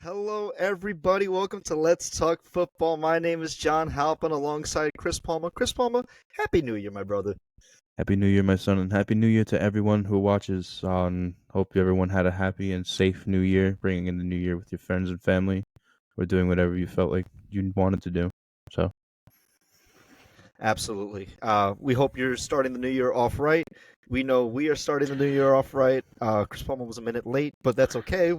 Hello, everybody. Welcome to Let's Talk Football. My name is John Halpin alongside Chris Palmer. Chris Palmer, Happy New Year, my brother. Happy New Year, my son, and Happy New Year to everyone who watches. Hope everyone had a happy and safe New Year, bringing in the New Year with your friends and family, or doing whatever you felt like you wanted to do. So, Absolutely. We hope you're starting the new year off right. We know we are starting the new year off right. Chris Palmer was a minute late, but that's okay.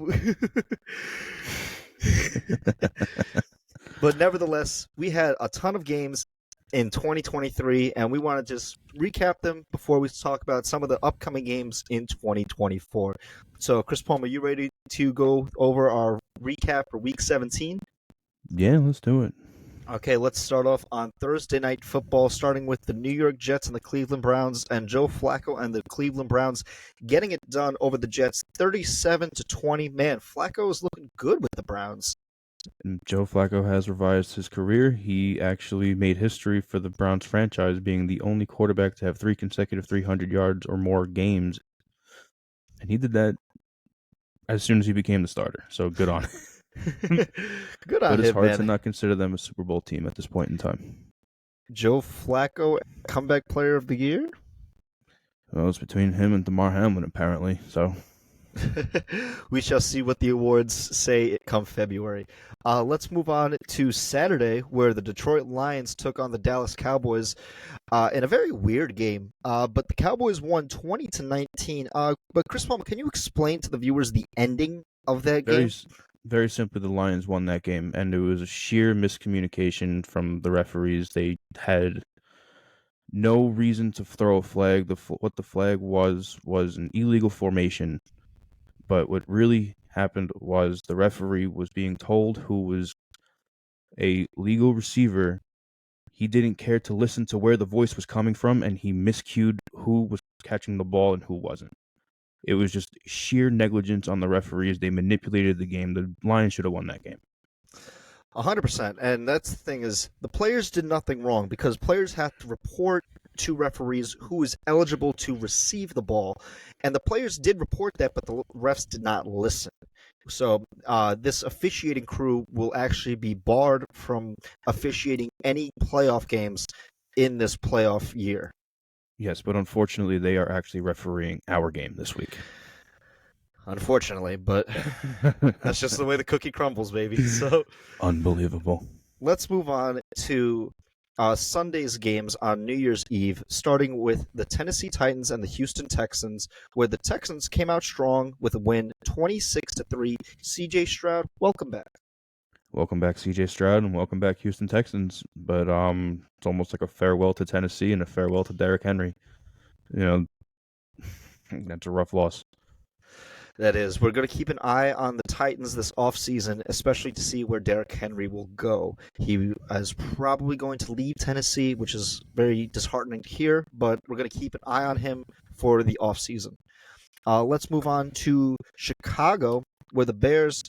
But nevertheless, we had a ton of games in 2023, and we want to just recap them before we talk about some of the upcoming games in 2024. So, Chris Palmer, you ready to go over our recap for Week 17? yeah, let's do it. Okay, let's start off on Thursday Night Football, starting with the New York Jets and the Cleveland Browns, and Joe Flacco and the Cleveland Browns getting it done over the Jets, 37-20. Man, Flacco is looking good with the Browns. And Joe Flacco has revised his career. He actually made history for the Browns franchise, being the only quarterback to have three consecutive 300 yards or more games. And he did that as soon as he became the starter. So good on him. Good But on it's him, hard to man. not consider them a Super Bowl team at this point in time. Joe Flacco, comeback player of the year? Well, it's between him and Damar Hamlin, apparently. So, We shall see what the awards say come February. Let's move on to Saturday, where the Detroit Lions took on the Dallas Cowboys in a very weird game. But the Cowboys won 20-19. But Chris Palmer, can you explain to the viewers the ending of that very, game? very simply, the Lions won that game, and it was a sheer miscommunication from the referees. They had no reason to throw a flag. What the flag was an illegal formation. But what really happened was the referee was being told who was a legal receiver. He didn't care to listen to where the voice was coming from, and he miscued who was catching the ball and who wasn't. It was just sheer negligence on the referees. They manipulated the game. The Lions should have won that game. 100%. And that's the thing is the players did nothing wrong because players have to report to referees who is eligible to receive the ball. And the players did report that, but the refs did not listen. So this officiating crew will actually be barred from officiating any playoff games in this playoff year. Yes, but unfortunately, they are actually refereeing our game this week. Unfortunately, but that's just the way the cookie crumbles, baby. So Unbelievable. let's move on to Sunday's games on New Year's Eve, starting with the Tennessee Titans and the Houston Texans, where the Texans came out strong with a win 26-3. CJ Stroud, welcome back. Welcome back, CJ Stroud, and welcome back, Houston Texans. But it's almost like a farewell to Tennessee and a farewell to Derrick Henry. You know, that's a rough loss. That is, we're going to keep an eye on the Titans this offseason, especially to see where Derrick Henry will go. He is probably going to leave Tennessee, which is very disheartening to hear, but we're going to keep an eye on him for the offseason. Let's move on to Chicago, where the Bears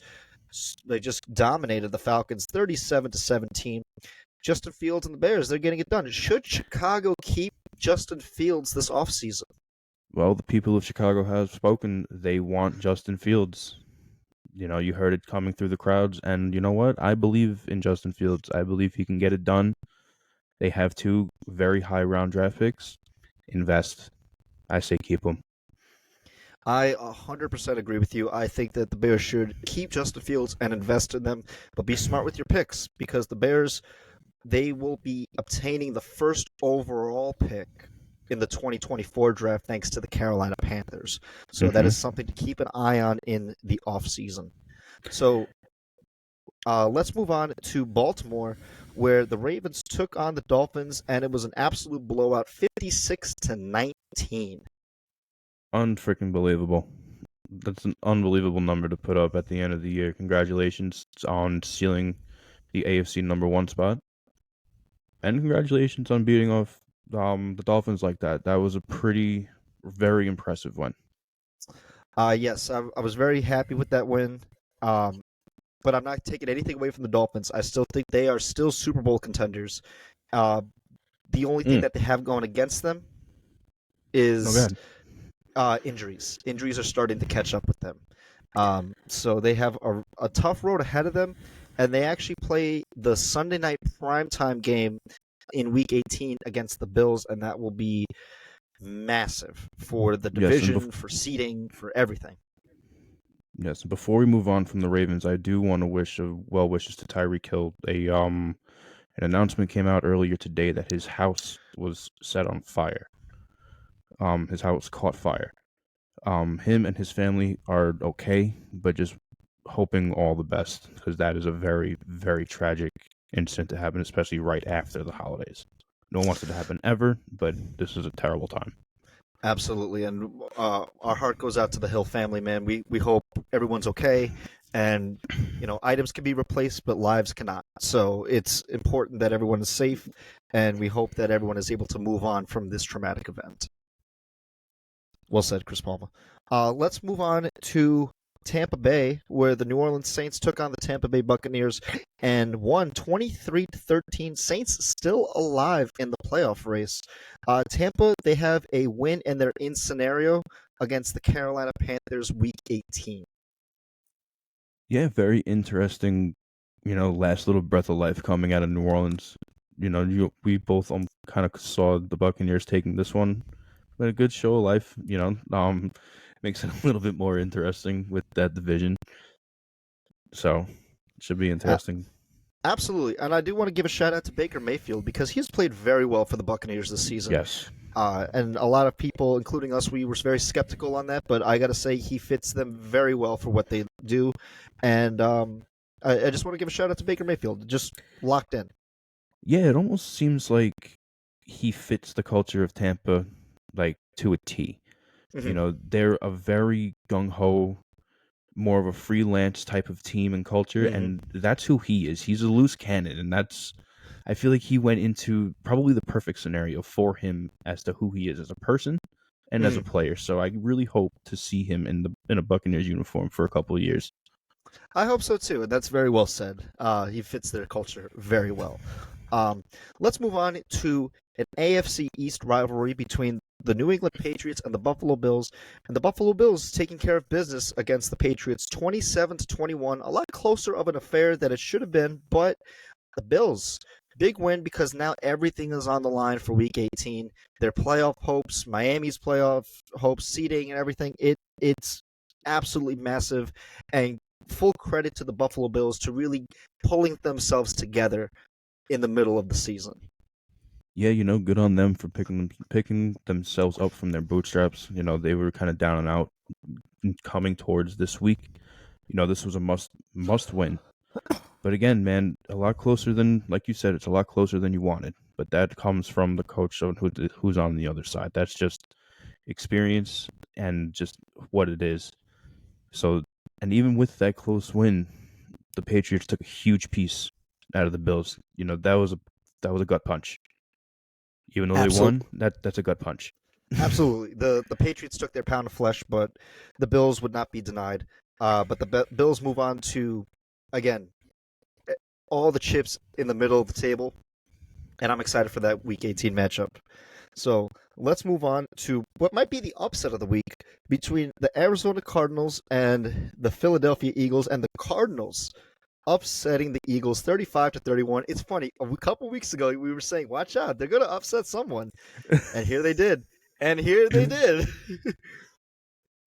they just dominated the Falcons 37-17. Justin Fields and the Bears, they're getting it done. Should Chicago keep Justin Fields this offseason? Well, the people of Chicago have spoken. They want Justin Fields. You heard it coming through the crowds, and you know what? I believe in Justin Fields. I believe he can get it done. They have two very high round draft picks. Invest. I say keep them. I 100% agree with you. I think that the Bears should keep Justin Fields and invest in them, but be smart with your picks because the Bears, they will be obtaining the first overall pick in the 2024 draft thanks to the Carolina Panthers. So that is something to keep an eye on in the offseason. So let's move on to Baltimore, where the Ravens took on the Dolphins, and it was an absolute blowout, 56-19. Unfreaking believable. That's an unbelievable number to put up at the end of the year. Congratulations on sealing the AFC number one spot. And congratulations on beating off the Dolphins like that. That was a very impressive one. Yes, I was very happy with that win. Um, but I'm not taking anything away from the Dolphins. I still think they are still Super Bowl contenders. Uh, the only thing that they have going against them is injuries. Injuries are starting to catch up with them. So they have a tough road ahead of them, and they actually play the Sunday night primetime game in Week 18 against the Bills, and that will be massive for the Yes, and division, for seeding, for everything. yes, before we move on from the Ravens, I do want to wish well wishes to Tyreek Hill. An announcement came out earlier today that his house was set on fire. His house caught fire. Him and his family are okay, but just hoping all the best because that is a very, very tragic incident to happen, especially right after the holidays. No one wants it to happen ever, but this is a terrible time. Absolutely, and our heart goes out to the Hill family, man. We hope everyone's okay, and items can be replaced, but lives cannot. So it's important that everyone is safe, and we hope that everyone is able to move on from this traumatic event. Well said, Chris Palma. Let's move on to Tampa Bay, where the New Orleans Saints took on the Tampa Bay Buccaneers and won 23-13. Saints still alive in the playoff race. Tampa, they have a win and they're in scenario against the Carolina Panthers Week 18. Yeah, very interesting. Last little breath of life coming out of New Orleans. We both kind of saw the Buccaneers taking this one, but a good show of life. Makes it a little bit more interesting with that division. So, it should be Uh, interesting. Absolutely, and I do want to give a shout out to Baker Mayfield because he's played very well for the Buccaneers this season. Yes. And a lot of people, including us, we were very skeptical on that, but I got to say he fits them very well for what they do. And I just want to give a shout out to Baker Mayfield, just locked in. Yeah, it almost seems like he fits the culture of Tampa like to a T. Mm-hmm. They're a very gung ho, more of a freelance type of team and culture, Mm-hmm. and that's who he is. He's a loose cannon, and I feel like he went into probably the perfect scenario for him as to who he is as a person and as a Mm-hmm. player. So I really hope to see him in a Buccaneers uniform for a couple of years. I hope so too, and that's very well said. He fits their culture very well. Um, let's move on to an AFC East rivalry between the New England Patriots and the Buffalo Bills, and the Buffalo Bills taking care of business against the Patriots, 27-21. A lot closer of an affair than it should have been, but the Bills, big win because now everything is on the line for Week 18. Their playoff hopes, Miami's playoff hopes, seeding, and everything. It's absolutely massive, and full credit to the Buffalo Bills to really pulling themselves together in the middle of the season. Yeah, good on them for picking themselves up from their bootstraps. They were kind of down and out coming towards this week. This was a must win. But again, man, a lot closer than, like you said, it's a lot closer than you wanted. But that comes from the coach of who's on the other side. That's just experience and just what it is. So, and even with that close win, the Patriots took a huge piece out of the Bills. That was a gut punch. Even though they Absolutely. won, that's a gut punch. Absolutely. The Patriots took their pound of flesh, but the Bills would not be denied. But the Bills move on to, again, all the chips in the middle of the table, and I'm excited for that Week 18 matchup. So let's move on to what might be the upset of the week between the Arizona Cardinals and the Philadelphia Eagles, and the Cardinals upsetting the Eagles 35-31. It's funny. A couple weeks ago, we were saying, watch out, they're going to upset someone. And here they did. And here they did.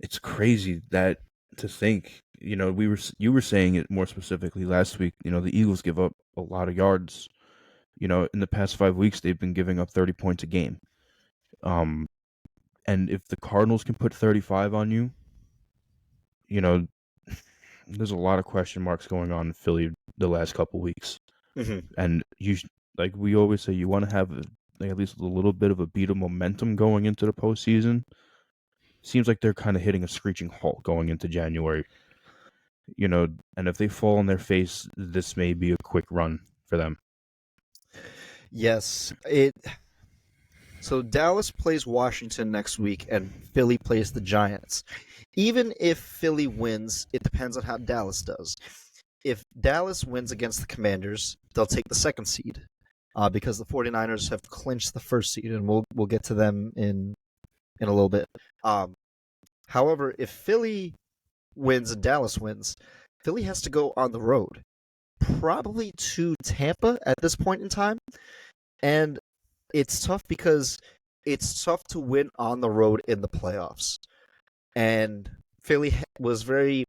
It's crazy that to think. You were saying it more specifically last week. The Eagles give up a lot of yards. In the past 5 weeks, they've been giving up 30 points a game. And if the Cardinals can put 35 on you, you know, there's a lot of question marks going on in Philly the last couple weeks. Mm-hmm. And like we always say, you want to have like at least a little bit of a beat of momentum going into the postseason. Seems like they're kind of hitting a screeching halt going into January. And if they fall on their face, this may be a quick run for them. Yes. So Dallas plays Washington next week, and Philly plays the Giants. Even if Philly wins, it depends on how Dallas does. If Dallas wins against the Commanders, they'll take the second seed because the 49ers have clinched the first seed, and we'll get to them in a little bit. However, if Philly wins and Dallas wins, Philly has to go on the road, probably to Tampa at this point in time. And it's tough because it's tough to win on the road in the playoffs. And Philly was very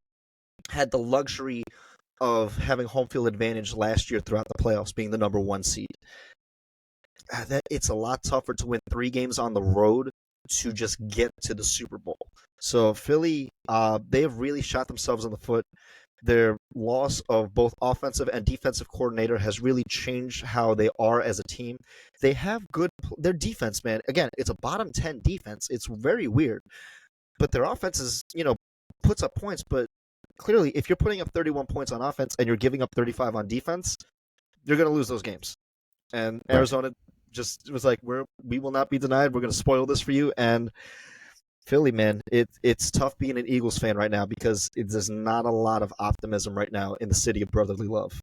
had the luxury of having home field advantage last year throughout the playoffs, being the number one seed. That it's a lot tougher to win 3 games on the road to just get to the Super Bowl. So Philly, they have really shot themselves in the foot. Their loss of both offensive and defensive coordinator has really changed how they are as a team. They have their defense, man. Again, it's a bottom 10 defense. It's very weird, but their offense is, puts up points. But clearly, if you're putting up 31 points on offense and you're giving up 35 on defense, you're going to lose those games. And Right. Arizona just was like, we will not be denied. We're going to spoil this for you. And Philly, man, it's tough being an Eagles fan right now because there's not a lot of optimism right now in the city of brotherly love.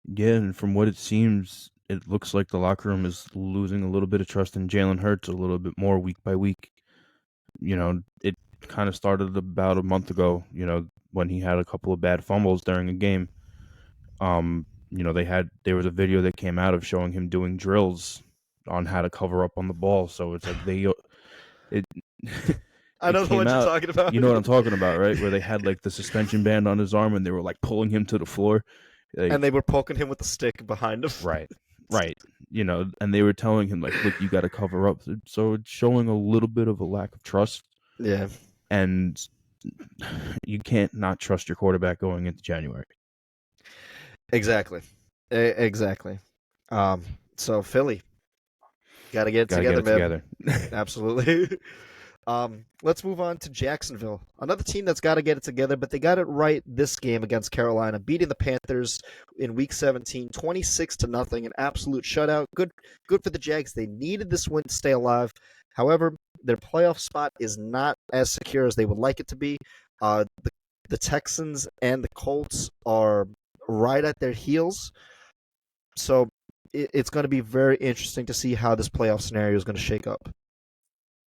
Yeah, and from what it seems, it looks like the locker room is losing a little bit of trust in Jalen Hurts a little bit more week by week. It kind of started about a month ago, when he had a couple of bad fumbles during a game. There was a video that came out of showing him doing drills on how to cover up on the ball. So it's like it I it know the came one you're out. talking about. You know what I'm talking about, right? Where they had like the suspension band on his arm and they were like pulling him to the floor. Like, And they were poking him with the stick behind him. right, right. And they were telling him like, look, you got to cover up. So it's showing a little bit of a lack of trust. Yeah, And you can't not trust your quarterback going into January. exactly. Exactly. So Philly, got to get it Got to get together, it man. together. Absolutely. Let's move on to Jacksonville, another team that's got to get it together, but they got it right this game against Carolina, beating the Panthers in Week 17, 26-0, an absolute shutout. Good for the Jags. They needed this win to stay alive. However, their playoff spot is not as secure as they would like it to be. The Texans and the Colts are right at their heels, so it's going to be very interesting to see how this playoff scenario is going to shake up.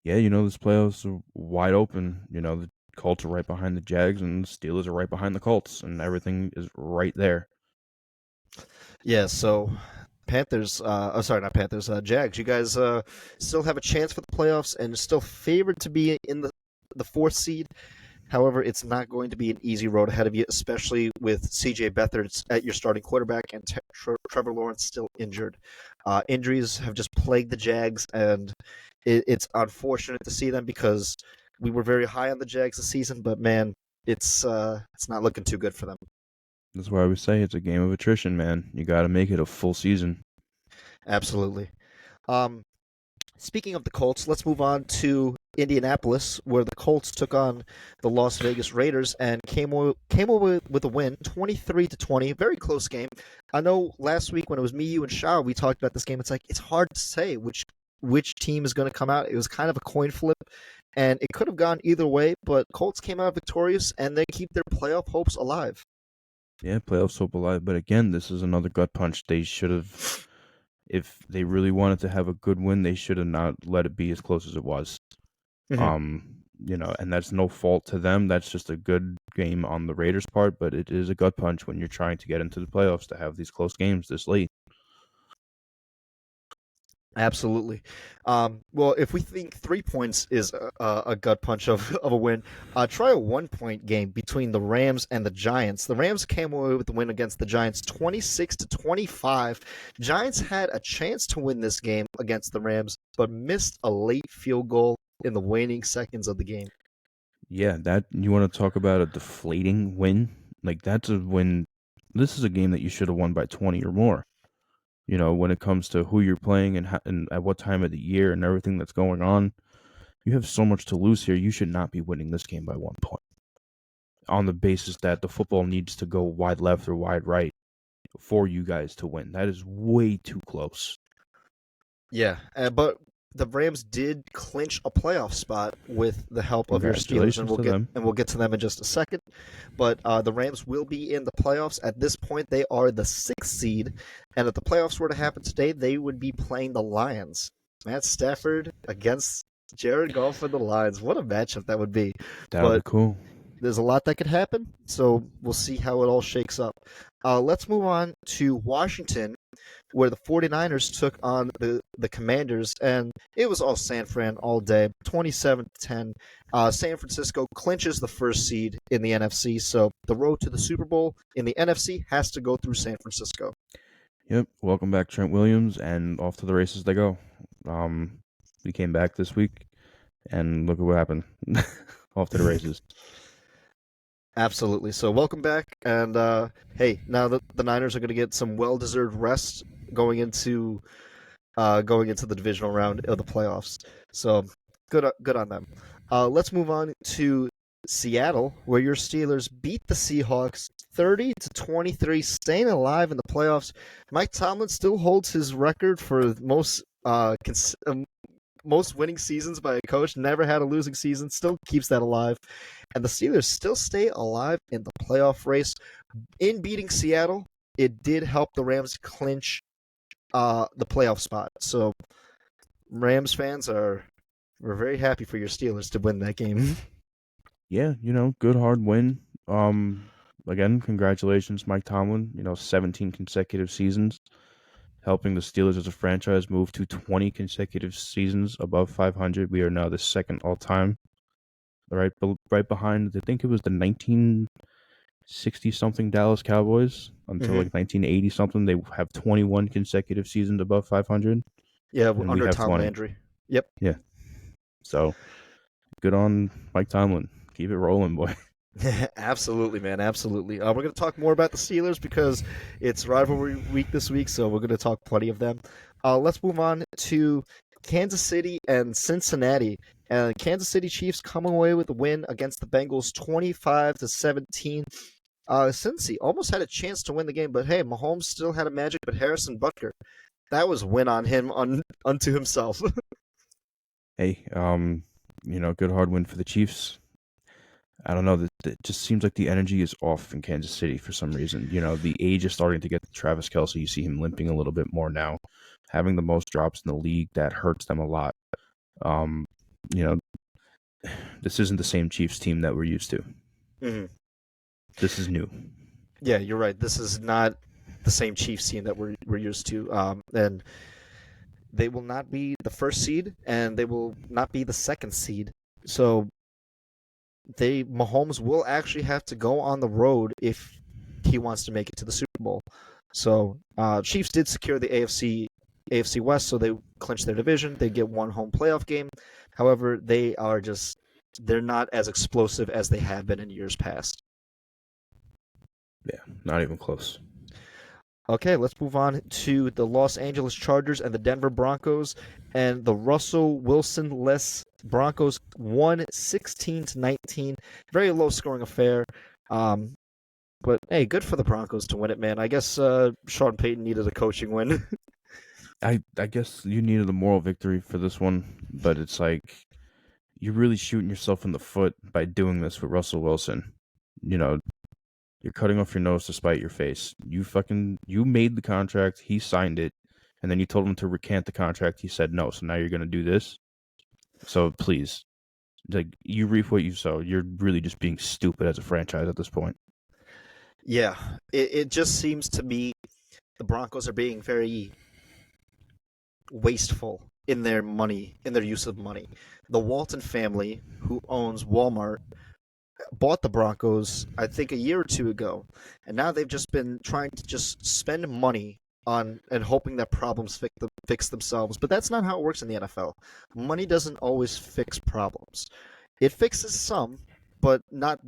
Yeah, this playoffs are wide open. The Colts are right behind the Jags and the Steelers are right behind the Colts, and everything is right there. Yeah, so Panthers, sorry, not Panthers, Jags, you guys still have a chance for the playoffs and still favored to be in the 4th seed. However, it's not going to be an easy road ahead of you, especially with C.J. Beathard at your starting quarterback and Trevor Lawrence still injured. Injuries have just plagued the Jags, and it's unfortunate to see them because we were very high on the Jags this season, but man, it's not looking too good for them. That's why we say it's a game of attrition, man. You got to make it a full season. Absolutely. Um, Speaking of the Colts, let's move on to Indianapolis, where the Colts took on the Las Vegas Raiders and came away with a win, 23-20. Very close game. I know last week when it was me, you, and Shah, we talked about this game. It's like it's hard to say which team is going to come out. It was kind of a coin flip, and it could have gone either way. But Colts came out victorious, and they keep their playoff hopes alive. Yeah, playoffs hope alive. But again, this is another gut punch. They should have, if they really wanted to have a good win, they should have not let it be as close as it was. Mm-hmm. And that's no fault to them. That's just a good game on the Raiders' part, but it is a gut punch when you're trying to get into the playoffs to have these close games this late. Absolutely. Well, if we think 3 points is a gut punch of a win, try a 1 point game between the Rams and the Giants. The Rams came away with the win against the Giants 26-25. Giants had a chance to win this game against the Rams, but missed a late field goal in the waning seconds of the game. Yeah, that you want to talk about a deflating win? Like that's a win. This is a game that you should have won by 20 or more. When it comes to who you're playing and at what time of the year and everything that's going on, you have so much to lose here. You should not be winning this game by 1 point on the basis that the football needs to go wide left or wide right for you guys to win. That is way too close. Yeah, but the Rams did clinch a playoff spot with the help of your Steelers, and Congratulations to them. we'll get to them in just a second. But the Rams will be in the playoffs at this point. They are the 6th seed, and if the playoffs were to happen today, they would be playing the Lions. Matt Stafford against Jared Goff and the Lions. What a matchup that would be! That would But be cool. there's a lot that could happen. So we'll see how it all shakes up. Let's move on to Washington, where the 49ers took on the Commanders, and it was all San Fran all day, 27-10. San Francisco clinches the first seed in the NFC, so the road to the Super Bowl in the NFC has to go through San Francisco. Yep. Welcome back, Trent Williams, and off to the races they go. We came back this week, and look at what happened. Off to the races. Absolutely. So welcome back, and hey, now that the Niners are going to get some well-deserved rest going into the divisional round of the playoffs. So good on them. Let's move on to Seattle, where your Steelers beat the Seahawks 30-23, staying alive in the playoffs. Mike Tomlin still holds his record for most winning seasons by a coach. Never had a losing season. Still keeps that alive, and the Steelers still stay alive in the playoff race. In beating Seattle, it did help the Rams clinch the playoff spot. So Rams fans we're very happy for your Steelers to win that game. Yeah, good hard win. Again, congratulations, Mike Tomlin. 17 consecutive seasons, helping the Steelers as a franchise move to 20 consecutive seasons above 500. We are now the second all time, right behind. I think it was the 1960 something Dallas Cowboys until like 1980 something. They have 21 consecutive seasons above 500. Yeah, And we under have Tom 20. Landry. Yep. Yeah. So good on Mike Tomlin. Keep it rolling, boy. Absolutely, man. Absolutely. We're going to talk more about the Steelers because it's rivalry week this week, so we're going to talk plenty of them. Let's move on to Kansas City and Cincinnati. Kansas City Chiefs come away with a win against the Bengals 25-17. Cincy almost had a chance to win the game, but hey, Mahomes still had a magic, but Harrison Butker, that was win on him unto himself. Hey, good hard win for the Chiefs. I don't know. It just seems like the energy is off in Kansas City for some reason. The age is starting to get to Travis Kelce. You see him limping a little bit more now, having the most drops in the league. That hurts them a lot. Um, you know, this isn't the same Chiefs team that we're used to. Mm-hmm. This is new. Yeah, you're right. This is not the same Chiefs team that we're used to. And they will not be the first seed, and they will not be the second seed. So Mahomes will actually have to go on the road if he wants to make it to the Super Bowl. So Chiefs did secure the AFC West, so they clinched their division. They get one home playoff game. However, they're not as explosive as they have been in years past. Yeah, not even close. Okay, let's move on to the Los Angeles Chargers and the Denver Broncos. And the Russell Wilson-less Broncos won 16-19. Very low-scoring affair. But, hey, good for the Broncos to win it, man. I guess Sean Payton needed a coaching win. I guess you needed a moral victory for this one, but it's like you're really shooting yourself in the foot by doing this with Russell Wilson. You're cutting off your nose to spite your face. You made the contract, he signed it, and then you told him to recant the contract. He said no, so now you're going to do this. So please, you reap what you sow. You're really just being stupid as a franchise at this point. Yeah, it just seems to me the Broncos are being very wasteful in their money, in their use of money. The Walton family, who owns Walmart, bought the Broncos, I think, a year or two ago, and now they've just been trying to just spend money on and hoping that problems fix themselves. But that's not how it works in the NFL. Money doesn't always fix problems. It fixes some, but not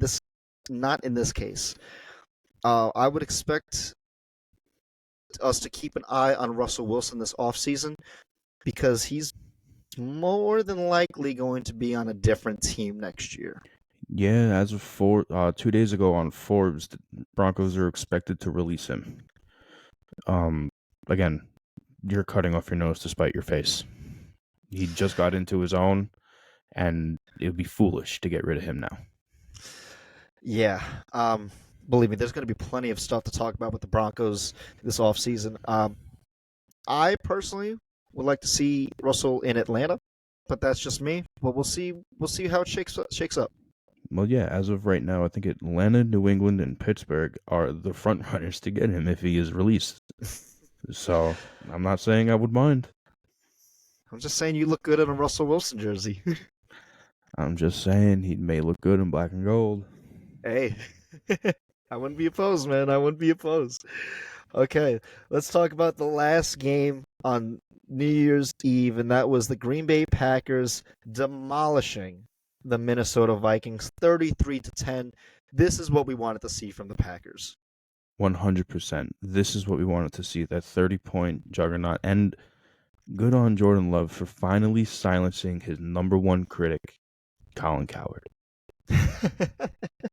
in this case. I would expect us to keep an eye on Russell Wilson this offseason because he's more than likely going to be on a different team next year. Yeah, as of 2 days ago on Forbes, the Broncos are expected to release him. Again, you're cutting off your nose to spite your face. He just got into his own, and it would be foolish to get rid of him now. Yeah. Believe me, there's going to be plenty of stuff to talk about with the Broncos this offseason. I personally would like to see Russell in Atlanta, but that's just me. But we'll see. We'll see how it shakes up. Well, yeah, as of right now, I think Atlanta, New England, and Pittsburgh are the front runners to get him if he is released. So I'm not saying I would mind. I'm just saying you look good in a Russell Wilson jersey. I'm just saying he may look good in black and gold. Hey, I wouldn't be opposed, man. I wouldn't be opposed. Okay, let's talk about the last game on New Year's Eve, and that was the Green Bay Packers demolishing the Minnesota Vikings 33 to 10. This is what we wanted to see from the Packers. 100%. This is what we wanted to see, that 30-point juggernaut. And good on Jordan Love for finally silencing his number one critic, Colin Cowherd.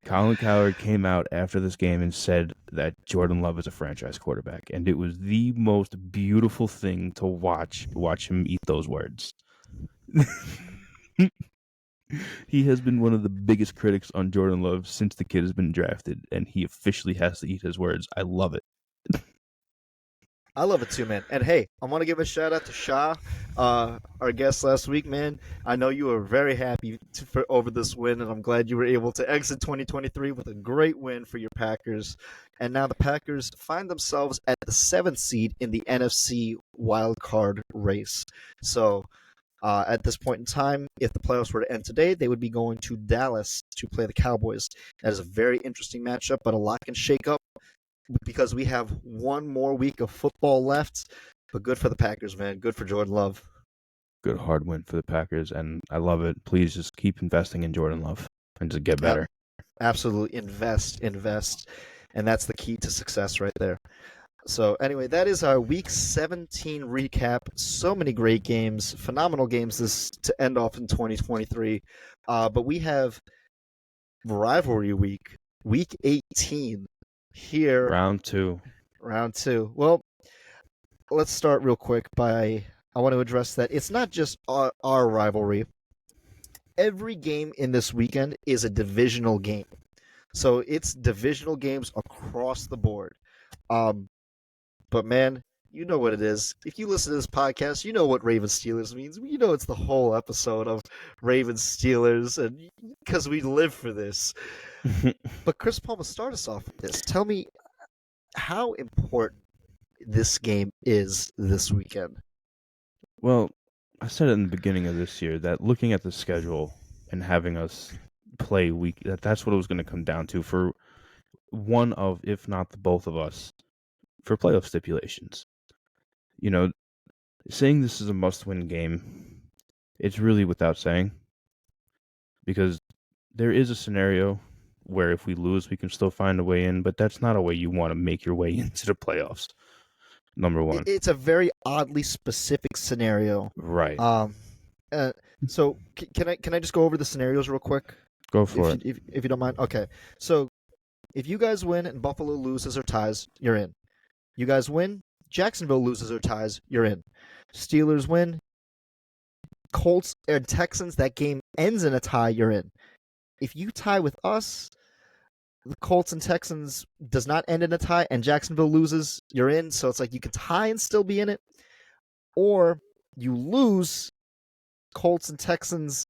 Colin Cowherd came out after this game and said that Jordan Love is a franchise quarterback, and it was the most beautiful thing to watch him eat those words. He has been one of the biggest critics on Jordan Love since the kid has been drafted, and he officially has to eat his words. I love it. I love it too, man. And hey, I want to give a shout out to Shah, our guest last week, man. I know you were very happy over this win, and I'm glad you were able to exit 2023 with a great win for your Packers. And now the Packers find themselves at the 7th seed in the NFC wildcard race. So at this point in time, if the playoffs were to end today, they would be going to Dallas to play the Cowboys. That is a very interesting matchup, but a lot can shake up because we have one more week of football left. But good for the Packers, man. Good for Jordan Love. Good hard win for the Packers, and I love it. Please just keep investing in Jordan Love and just get better. Absolutely invest. And that's the key to success right there. So anyway, that is our Week 17 recap. So many great games, phenomenal games this to end off in 2023. But we have rivalry week, Week 18 here. Round two. Well, let's start real quick I want to address that it's not just our rivalry. Every game in this weekend is a divisional game. So it's divisional games across the board. But man, you know what it is. If you listen to this podcast, you know what Ravens Steelers means. You know it's the whole episode of Ravens Steelers, and because we live for this. But Chris Palmer, start us off with this. Tell me how important this game is this weekend. Well, I said it in the beginning of this year that looking at the schedule and having us play week, that's what it was going to come down to for one of, if not the both of us, for playoff stipulations. You know, saying this is a must-win game, it's really without saying, because there is a scenario where if we lose, we can still find a way in, but that's not a way you want to make your way into the playoffs. Number one. It's a very oddly specific scenario. Right. So can I just go over the scenarios real quick? Go for it. If you don't mind. Okay. So if you guys win and Buffalo loses or ties, you're in. You guys win, Jacksonville loses or ties, you're in. Steelers win, Colts and Texans, that game ends in a tie, you're in. If you tie with us, the Colts and Texans does not end in a tie, and Jacksonville loses, you're in. So it's like you can tie and still be in it. Or you lose, Colts and Texans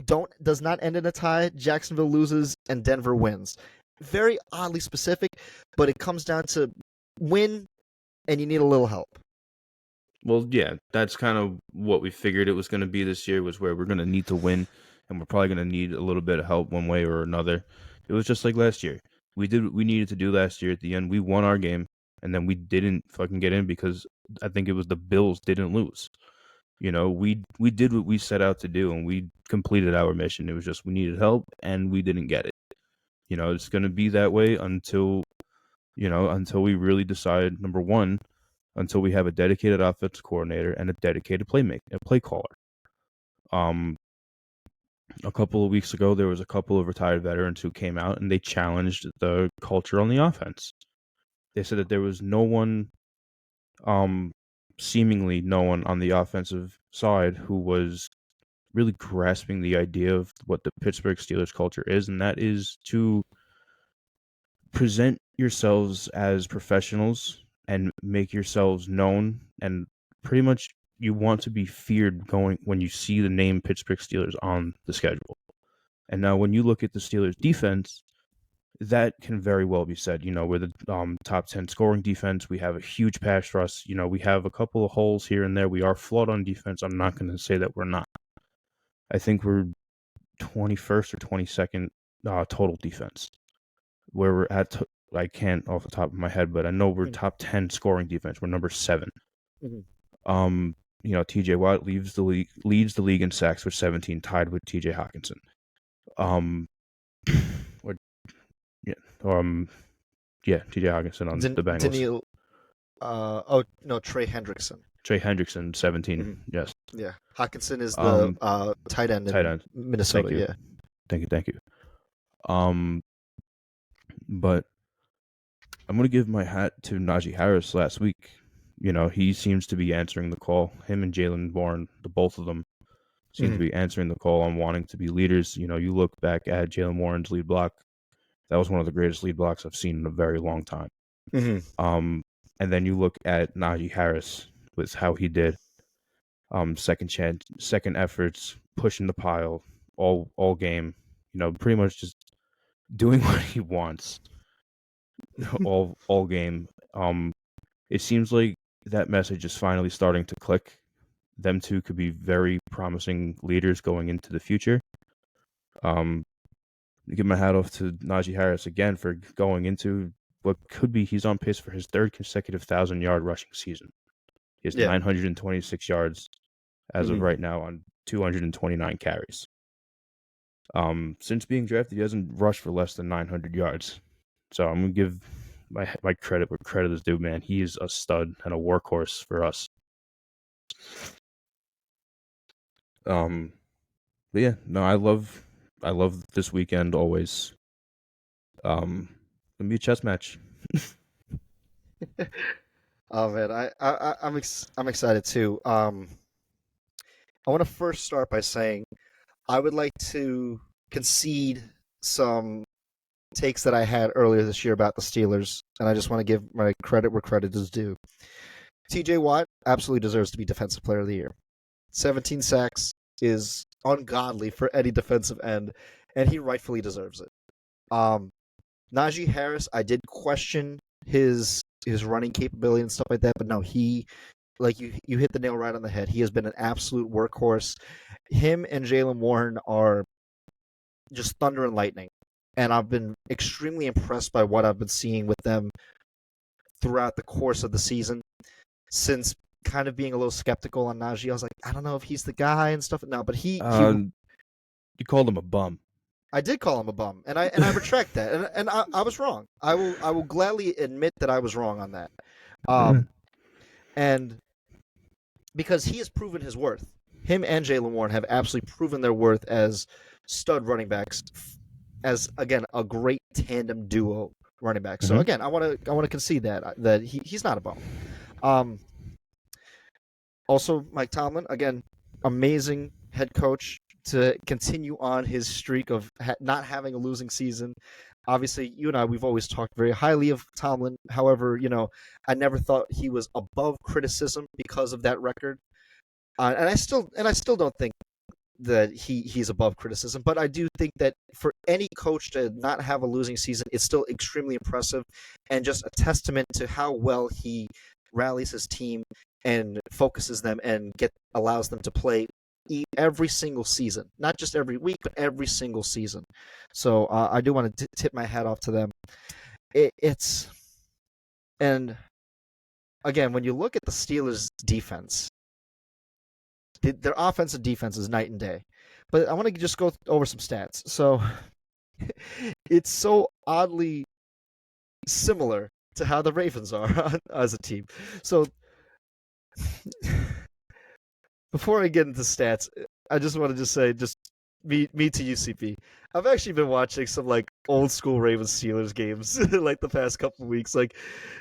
does not end in a tie, Jacksonville loses, and Denver wins. Very oddly specific, but it comes down to win, and you need a little help. Well, yeah, that's kind of what we figured it was going to be this year, was where we're going to need to win, and we're probably going to need a little bit of help one way or another. It was just like last year. We did what we needed to do last year at the end. We won our game, and then we didn't fucking get in because I think it was the Bills didn't lose. You know, we did what we set out to do, and we completed our mission. It was just we needed help, and we didn't get it. You know, it's going to be that way until we really decide, number one, until we have a dedicated offensive coordinator and a dedicated play caller. A couple of weeks ago, there was a couple of retired veterans who came out and they challenged the culture on the offense. They said that there was seemingly no one on the offensive side who was really grasping the idea of what the Pittsburgh Steelers culture is, and that is to present yourselves as professionals and make yourselves known, and pretty much you want to be feared when you see the name Pittsburgh Steelers on the schedule. And now when you look at the Steelers' defense, that can very well be said. We're the top 10 scoring defense. We have a huge pass rush. We have a couple of holes here and there. We are flawed on defense. I'm not going to say that we're not. I think we're 21st or 22nd total defense. Where we're at, I can't off the top of my head, but I know we're top 10 scoring defense. We're number 7. Mm-hmm. TJ Watt leads the league in sacks with 17, tied with TJ Hawkinson. TJ Hawkinson on the Bengals. Trey Hendrickson. Trey Hendrickson, 17. Mm-hmm. Yes. Yeah. Hawkinson is the tight end in Minnesota. Thank you. But I'm going to give my hat to Najee Harris last week. He seems to be answering the call. Him and Jaylen Warren, the both of them, seem to be answering the call on wanting to be leaders. You look back at Jaylen Warren's lead block. That was one of the greatest lead blocks I've seen in a very long time. Mm-hmm. And then you look at Najee Harris with how he did. Second chance, second efforts, pushing the pile all game. Pretty much just doing what he wants all game. It seems like that message is finally starting to click. Them two could be very promising leaders going into the future. Give my hat off to Najee Harris again for going into what could be, he's on pace for his third consecutive 1,000-yard rushing season. He has 926 yards as of right now on 229 carries. Since being drafted, he hasn't rushed for less than 900 yards. So I'm going to give my credit where credit is due, man. He is a stud and a workhorse for us. But yeah, no, I love this weekend always. Gonna be a chess match. Oh man, I'm excited too. I want to first start by saying I would like to concede some takes that I had earlier this year about the Steelers, and I just want to give my credit where credit is due. TJ Watt absolutely deserves to be Defensive Player of the Year. 17 sacks is ungodly for any defensive end, and he rightfully deserves it. Najee Harris, I did question his running capability and stuff like that, but no, he, like you hit the nail right on the head. He has been an absolute workhorse. Him and Jaylen Warren are just thunder and lightning, and I've been extremely impressed by what I've been seeing with them throughout the course of the season. Since kind of being a little skeptical on Najee, I was like, I don't know if he's the guy and stuff. No, but he you called him a bum. I did call him a bum, and I retract that, and I was wrong. I will gladly admit that I was wrong on that. And because he has proven his worth, him and Jaylen Warren have absolutely proven their worth as stud running backs, as again a great tandem duo running back. So again, I want to concede that he's not a bum. Also, Mike Tomlin, again, amazing head coach to continue on his streak of not having a losing season. Obviously, you and I, we've always talked very highly of Tomlin. However, I never thought he was above criticism because of that record. And I still don't think that he's above criticism, but I do think that for any coach to not have a losing season, it's still extremely impressive and just a testament to how well he rallies his team and focuses them and allows them to play every single season, not just every week, but every single season. So I do want to tip my hat off to them. And again, when you look at the Steelers' defense, their offensive defense is night and day. But I want to just go over some stats. So it's so oddly similar to how the Ravens are as a team. So before I get into stats, I just want to just say, just me to UCP. I've actually been watching some like old school Ravens Steelers games like the past couple of weeks, like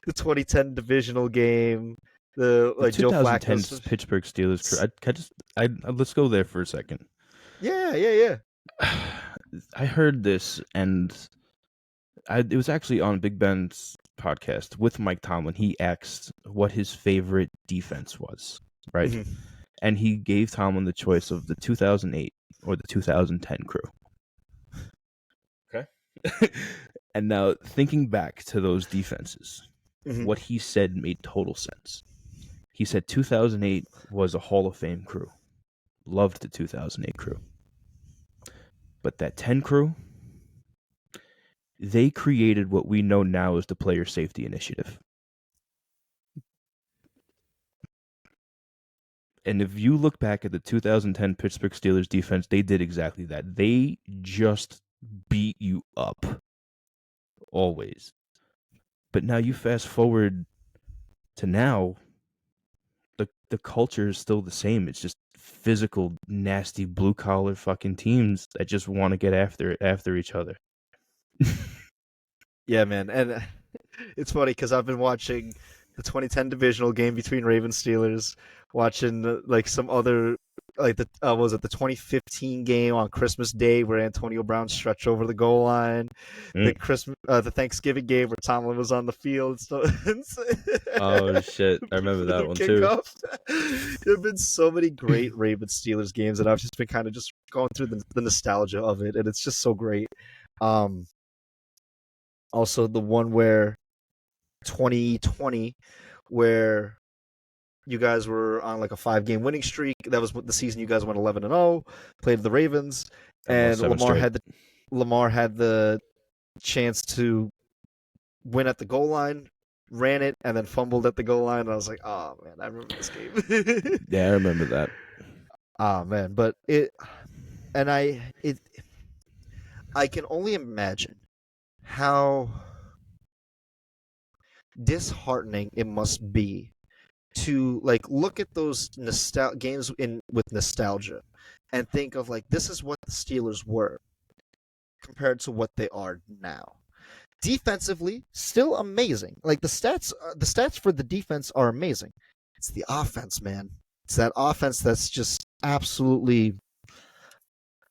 the 2010 divisional game, the Joe 2010 Pittsburgh Steelers crew. Let's go there for a second. Yeah. I heard this, and it was actually on Big Ben's podcast with Mike Tomlin. He asked what his favorite defense was, right? Mm-hmm. And he gave Tomlin the choice of the 2008 or the 2010 crew. And now thinking back to those defenses, Mm-hmm. what he said made total sense. He said 2008 was a Hall of Fame crew. Loved the 2008 crew. But that 10 crew, they created what we know now as the Player Safety Initiative. And if you look back at the 2010 Pittsburgh Steelers defense, they did exactly that. They just beat you up. Always. But now you fast forward to now, the culture is still the same. It's just physical, nasty, blue collar fucking teams that just want to get after each other. Yeah, man, and it's funny because I've been watching the 2010 divisional game between Ravens Steelers, watching like some other like the was it the 2015 game on Christmas Day where Antonio Brown stretched over the goal line, the Thanksgiving game where Tomlin was on the field, so Oh shit, I remember for that their one too. kickoff. There have been so many great Ravens Steelers games, and I've just been kind of just going through the nostalgia of it, and it's just so great. Um, Also, the one where 2020, where you guys were on like a 5-game winning streak. That was the season you guys went 11-0, played the Ravens, And lost and seven straight. Lamar had the chance to win at the goal line, ran it, and then fumbled at the goal line. And I was like, oh man, I remember this game. Yeah, I remember that. Oh man, but I can only imagine how disheartening it must be to like look at those games in with nostalgia and think of like this is what the Steelers were compared to what they are now. Defensively, still amazing. Like the stats for the defense are amazing. It's the offense, man. It's that offense that's just absolutely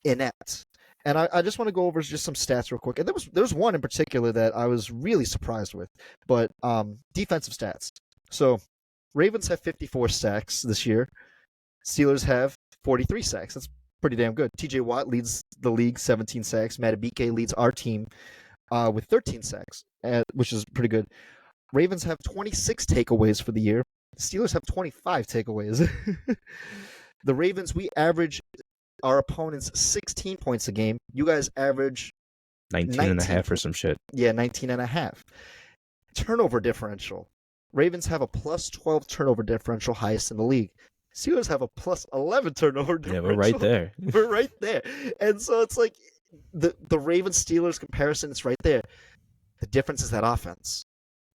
inept. And I just want to go over just some stats real quick. And there was one in particular that I was really surprised with, but defensive stats. So Ravens have 54 sacks this year. Steelers have 43 sacks. That's pretty damn good. TJ Watt leads the league, 17 sacks. Matabike leads our team with 13 sacks, which is pretty good. Ravens have 26 takeaways for the year. Steelers have 25 takeaways. The Ravens, we average our opponents 16 points a game. You guys average 19 and a half or some shit. Yeah, 19 and a half. Turnover differential. Ravens have a plus 12 turnover differential, highest in the league. Steelers have a plus 11 turnover differential. Yeah, we're right there. We're right there. And so it's like the Ravens Steelers comparison is right there. The difference is that offense.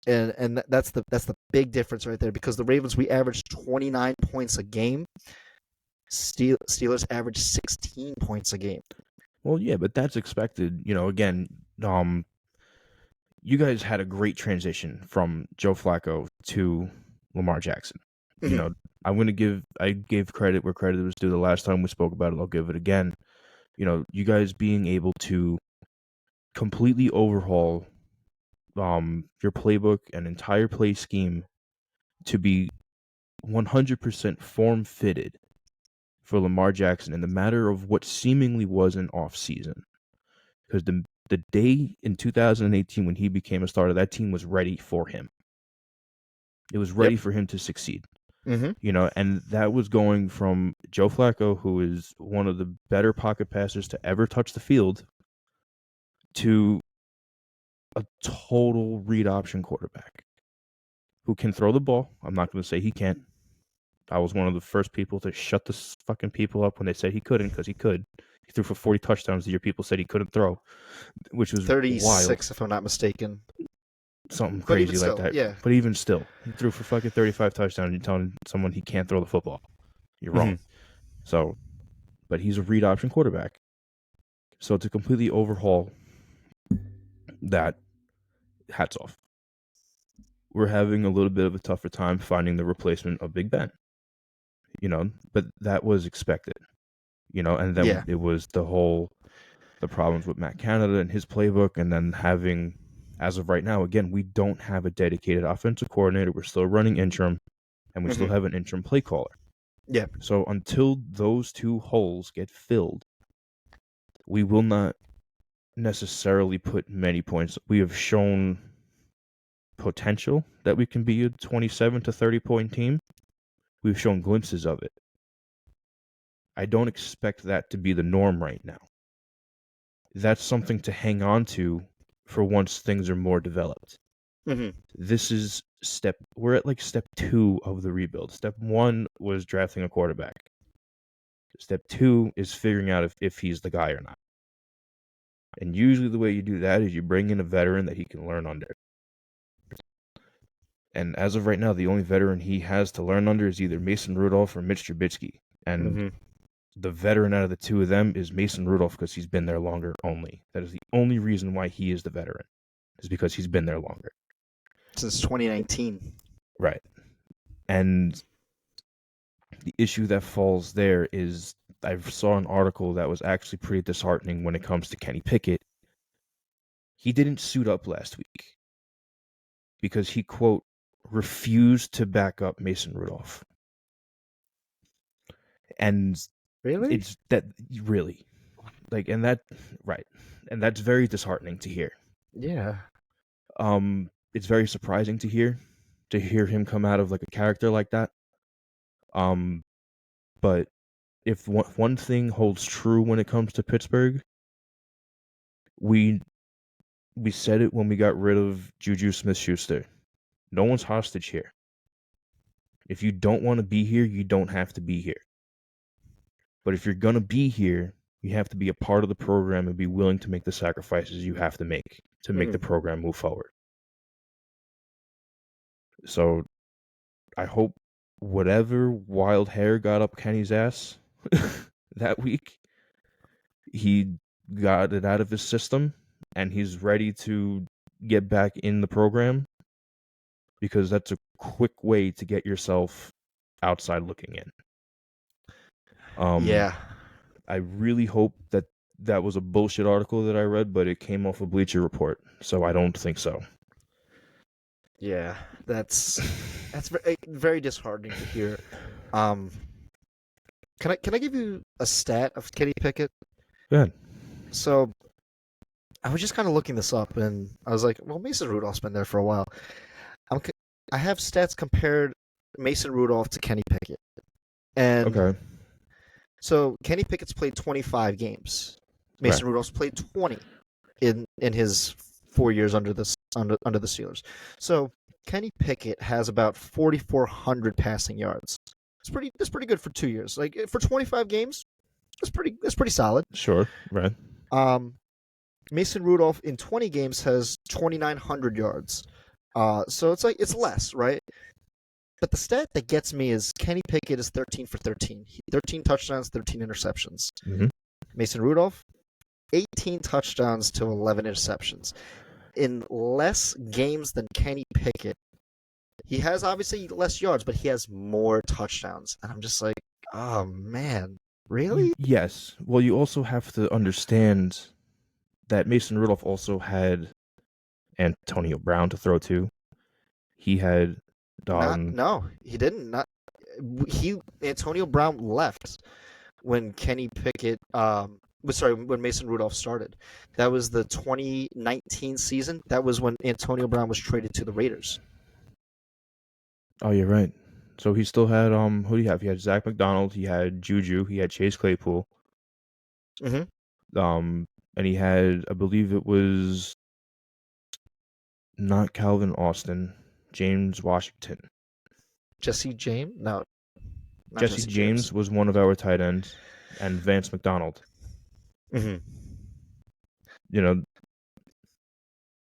And that's the big difference right there, because the Ravens, we average 29 points a game. Steelers average 16 points a game. Well, yeah, but that's expected. Again, you guys had a great transition from Joe Flacco to Lamar Jackson. Mm-hmm. I gave credit where credit was due the last time we spoke about it. I'll give it again. You guys being able to completely overhaul your playbook and entire play scheme to be 100% form fitted for Lamar Jackson in the matter of what seemingly was an off season. Because the day in 2018 when he became a starter, that team was ready for him. It was ready for him to succeed. Mm-hmm. And that was going from Joe Flacco, who is one of the better pocket passers to ever touch the field, to a total read option quarterback who can throw the ball. I'm not going to say he can't. I was one of the first people to shut the fucking people up when they said he couldn't, because he could. He threw for 40 touchdowns the year people said he couldn't throw, which was 36, wild. if I'm not mistaken. Something crazy like that. Yeah. But even still, he threw for fucking 35 touchdowns. You're telling someone he can't throw the football. You're wrong. Mm-hmm. So, but he's a read option quarterback. So to completely overhaul that, hats off. We're having a little bit of a tougher time finding the replacement of Big Ben. But that was expected. And then it was the problems with Matt Canada and his playbook, and then having, as of right now, again, we don't have a dedicated offensive coordinator. We're still running interim, and we still have an interim play caller. Yeah. So until those two holes get filled, we will not necessarily put many points. We have shown potential that we can be a 27 to 30 point team. We've shown glimpses of it. I don't expect that to be the norm right now. That's something to hang on to for once things are more developed. Mm-hmm. This is we're at like step 2 of the rebuild. Step 1 was drafting a quarterback. Step 2 is figuring out if he's the guy or not. And usually the way you do that is you bring in a veteran that he can learn under. And as of right now, the only veteran he has to learn under is either Mason Rudolph or Mitch Trubisky. And the veteran out of the two of them is Mason Rudolph because he's been there longer only. That is the only reason why he is the veteran, is because he's been there longer. Since 2019. Right. And the issue that falls there is I saw an article that was actually pretty disheartening when it comes to Kenny Pickett. He didn't suit up last week because he, quote, refused to back up Mason Rudolph. And Really? it's that really like, and that right. And that's very disheartening to hear. Yeah. It's very surprising to hear him come out of like a character like that. But if one thing holds true when it comes to Pittsburgh, we said it when we got rid of Juju Smith-Schuster. No one's hostage here. If you don't want to be here, you don't have to be here. But if you're going to be here, you have to be a part of the program and be willing to make the sacrifices you have to make the program move forward. So I hope whatever wild hair got up Kenny's ass that week, he got it out of his system and he's ready to get back in the program, because that's a quick way to get yourself outside looking in. Yeah. I really hope that was a bullshit article that I read, but it came off a Bleacher Report, so I don't think so. Yeah, that's very, very disheartening to hear. Can I give you a stat of Kenny Pickett? Go ahead. So I was just kind of looking this up, and I was like, well, Mason Rudolph's been there for a while. I have stats compared Mason Rudolph to Kenny Pickett, and Okay. so Kenny Pickett's played 25 games. Mason Rudolph's played 20 in his 4 years under the Steelers. So Kenny Pickett has about 4,400 passing yards. That's pretty good for 2 years. Like for 25 games, that's pretty solid. Sure. Right. Mason Rudolph in 20 games has 2,900 yards. So it's less, right? But the stat that gets me is Kenny Pickett is 13 for 13. 13 touchdowns, 13 interceptions. Mm-hmm. Mason Rudolph, 18 touchdowns to 11 interceptions. In less games than Kenny Pickett, he has obviously less yards, but he has more touchdowns. And I'm just like, oh, man, really? Yes. Well, you also have to understand that Mason Rudolph also had Antonio Brown to throw to. He had no, he didn't. Antonio Brown left when Kenny Pickett when Mason Rudolph started. That was the 2019 season. That was when Antonio Brown was traded to the Raiders. Oh, you're right. So he still had who do you have? He had Zach McDonald, he had Juju, he had Chase Claypool. Mm-hmm. And he had, I believe it was not Calvin Austin, James Washington. Jesse James? No. Jesse James was one of our tight ends, and Vance McDonald. Mm-hmm. You know,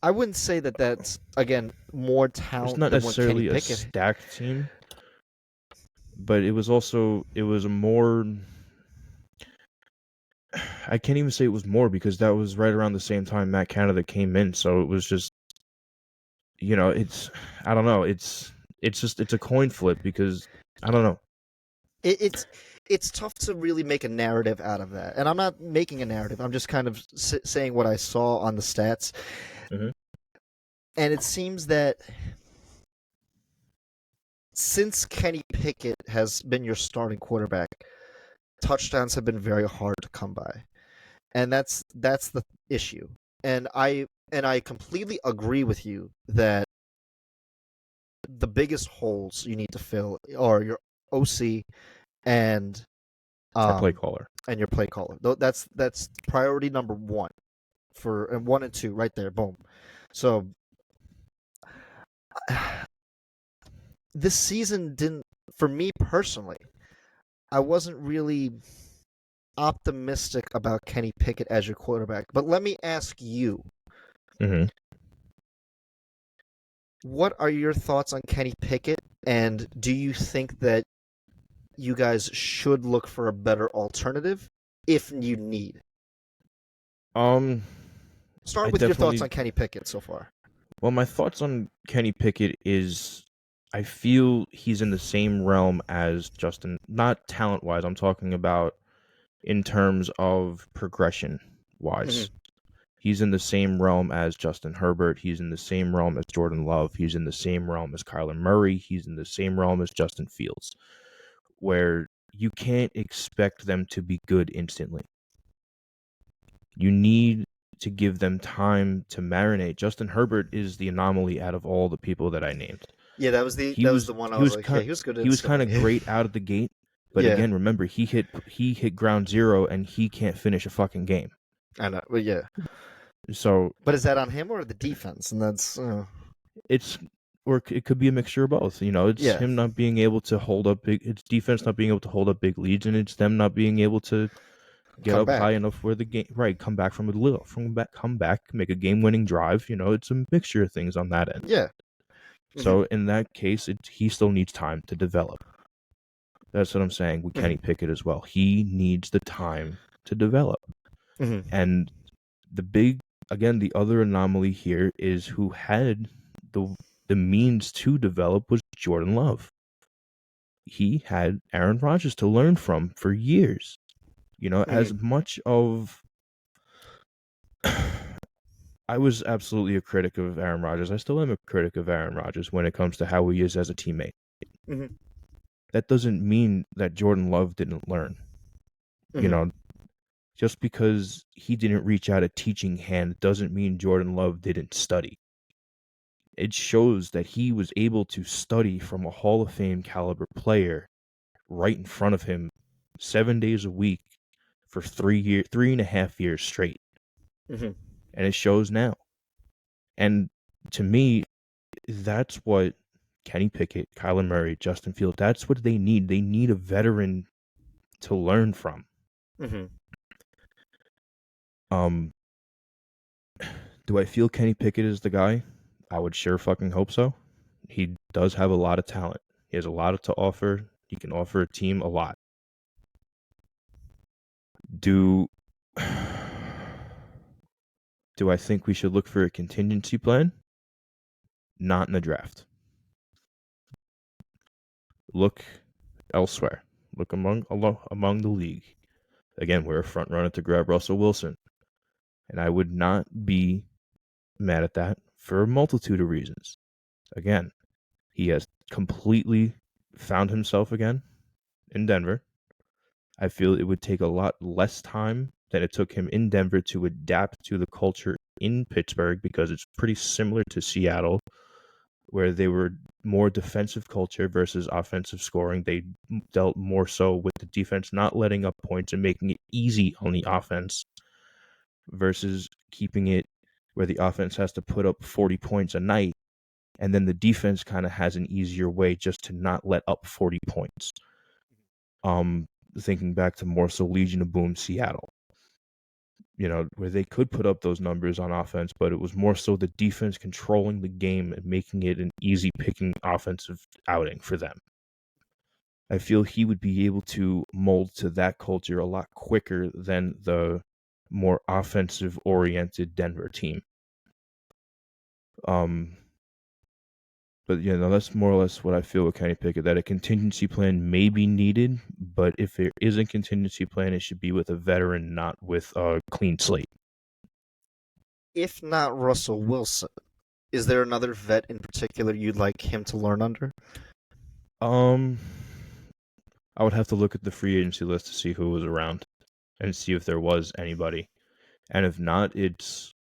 I wouldn't say that's, again, more talent. It's not necessarily a stacked team, but it was a more. I can't even say it was more, because that was right around the same time Matt Canada came in, so it was just, I don't know, it's a coin flip, because I don't know. It's tough to really make a narrative out of that, and I'm not making a narrative. I'm just kind of saying what I saw on the stats, and it seems that since Kenny Pickett has been your starting quarterback, touchdowns have been very hard to come by, and that's the issue. And I completely agree with you that the biggest holes you need to fill are your OC and Our play um caller. and your play caller. That's priority number one for and one and two right there. Boom. So this season didn't for me personally. I wasn't really optimistic about Kenny Pickett as your quarterback. But let me ask you, Mm-hmm. what are your thoughts on Kenny Pickett? And do you think that you guys should look for a better alternative if you need? Um, Start I with your thoughts definitely. on Kenny Pickett so far. Well, my thoughts on Kenny Pickett is I feel he's in the same realm as Justin, not talent wise. I'm talking about in terms of progression Mm-hmm. wise. He's in the same realm as Justin Herbert. He's in the same realm as Jordan Love. He's in the same realm as Kyler Murray. He's in the same realm as Justin Fields, where you can't expect them to be good instantly. You need to give them time to marinate. Justin Herbert is the anomaly out of all the people that I named. Yeah, He that was the was one I he was was like, yeah, kind he was good he was kind instantly. of great out of the gate, but Yeah, again, remember he hit ground zero and he can't finish a fucking game. I know. Well, yeah, So but is that on him or the defense? And that's it's or it could be a mixture of both. It's yeah, him not being able to hold up it's defense not being able to hold up big leads, and it's them not being able to get come up high back. enough where the game come back from a little come back, make a game winning drive. It's a mixture of things on that end. Yeah. Hmm. So in that case, he still needs time to develop. That's what I'm saying with Hmm. Kenny Pickett as well. He needs the time to develop. Hmm. And the big, again, the other anomaly here is who had the the means to develop was Jordan Love. He had Aaron Rodgers to learn from for years. As Hmm. much of I was absolutely a critic of Aaron Rodgers. I still am a critic of Aaron Rodgers when it comes to how he is as a teammate. Hmm. That doesn't mean that Jordan Love didn't learn. You Hmm. know, just because he didn't reach out a teaching hand doesn't mean Jordan Love didn't study. It shows that he was able to study from a Hall of Fame caliber player right in front of him 7 days a week for 3.5 years straight. Hmm. And it shows now. And to me, that's what Kenny Pickett, Kyler Murray, Justin Fields, that's what they need. They need a veteran to learn from. Hmm. Um, do I feel Kenny Pickett is the guy? I would sure fucking hope so. He does have a lot of talent. He has a lot to offer. He can offer a team a lot. Do do I think we should look for a contingency plan? Not in the draft. Look elsewhere. Look among the league. Again, we're a front runner to grab Russell Wilson, and I would not be mad at that for a multitude of reasons. Again, he has completely found himself again in Denver. I feel it would take a lot less time than it took him in Denver to adapt to the culture in Pittsburgh because it's pretty similar to Seattle, where they were more defensive culture versus offensive scoring. They dealt more so with the defense not letting up points and making it easy on the offense versus keeping it where the offense has to put up 40 points a night, and then the defense kind of has an easier way just to not let up 40 points. Thinking back to more so Legion of Boom, Seattle, where they could put up those numbers on offense, but it was more so the defense controlling the game and making it an easy picking offensive outing for them. I feel he would be able to mold to that culture a lot quicker than the more offensive oriented Denver team. But that's more or less what I feel with Kenny Pickett, that a contingency plan may be needed, but if there is a contingency plan, it should be with a veteran, not with a clean slate. If not Russell Wilson, is there another vet in particular you'd like him to learn under? Um, I would have to look at the free agency list to see who was around and see if there was anybody. And if not, it's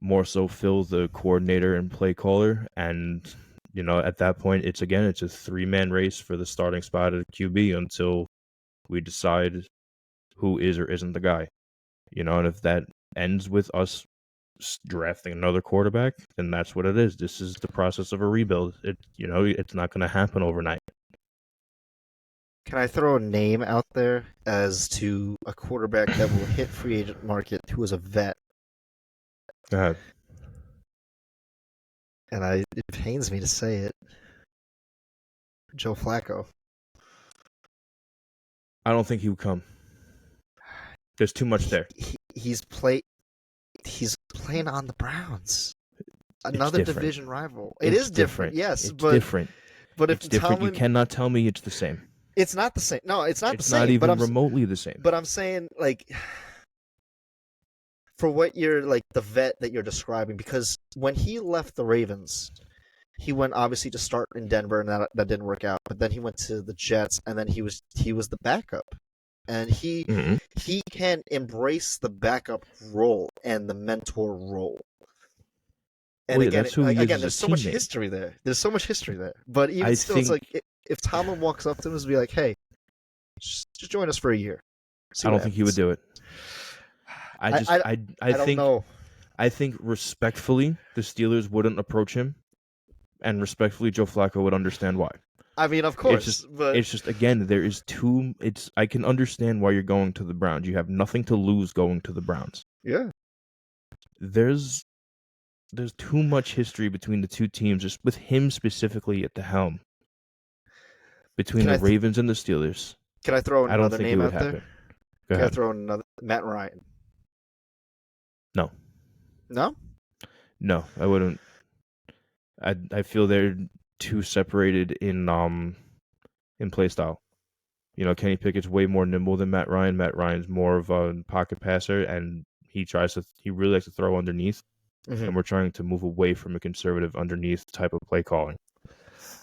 more so Phil, the coordinator and play caller, and at that point, it's a 3-man race for the starting spot at QB until we decide who is or isn't the guy. And if that ends with us drafting another quarterback, then that's what it is. This is the process of a rebuild. It's not going to happen overnight. Can I throw a name out there as to a quarterback that will hit free agent market who is a vet? Go ahead. And it pains me to say it. Joe Flacco. I don't think he would come. There's too much there. He's playing on the Browns. Another division rival. It is different, yes. It's different. But if it's different. Tomlin, you cannot tell me it's the same. It's not the same. No, it's not the same. It's not even remotely the same. But I'm saying, like, for what you're, like, the vet that you're describing, because when he left the Ravens, he went obviously to start in Denver, and that didn't work out. But then he went to the Jets, and then he was the backup. And he can embrace the backup role and the mentor role. And that's who he is there's so much history there. There's so much history there. But even still, it's like, if Tomlin walks up to him and be like, hey, just join us for a year. I don't think he would do it. I don't know. I think respectfully, the Steelers wouldn't approach him, and respectfully, Joe Flacco would understand why. I mean, of course. It's just again, there is too. I can understand why you're going to the Browns. You have nothing to lose going to the Browns. Yeah. There's too much history between the two teams, just with him specifically at the helm. Between the Ravens and the Steelers. Can I throw another name out there? Go ahead. Can I throw another? Matt Ryan. No. No? No, I wouldn't. I feel they're too separated in play style. Kenny Pickett's way more nimble than Matt Ryan. Matt Ryan's more of a pocket passer, and he really likes to throw underneath. Mm-hmm. And we're trying to move away from a conservative underneath type of play calling.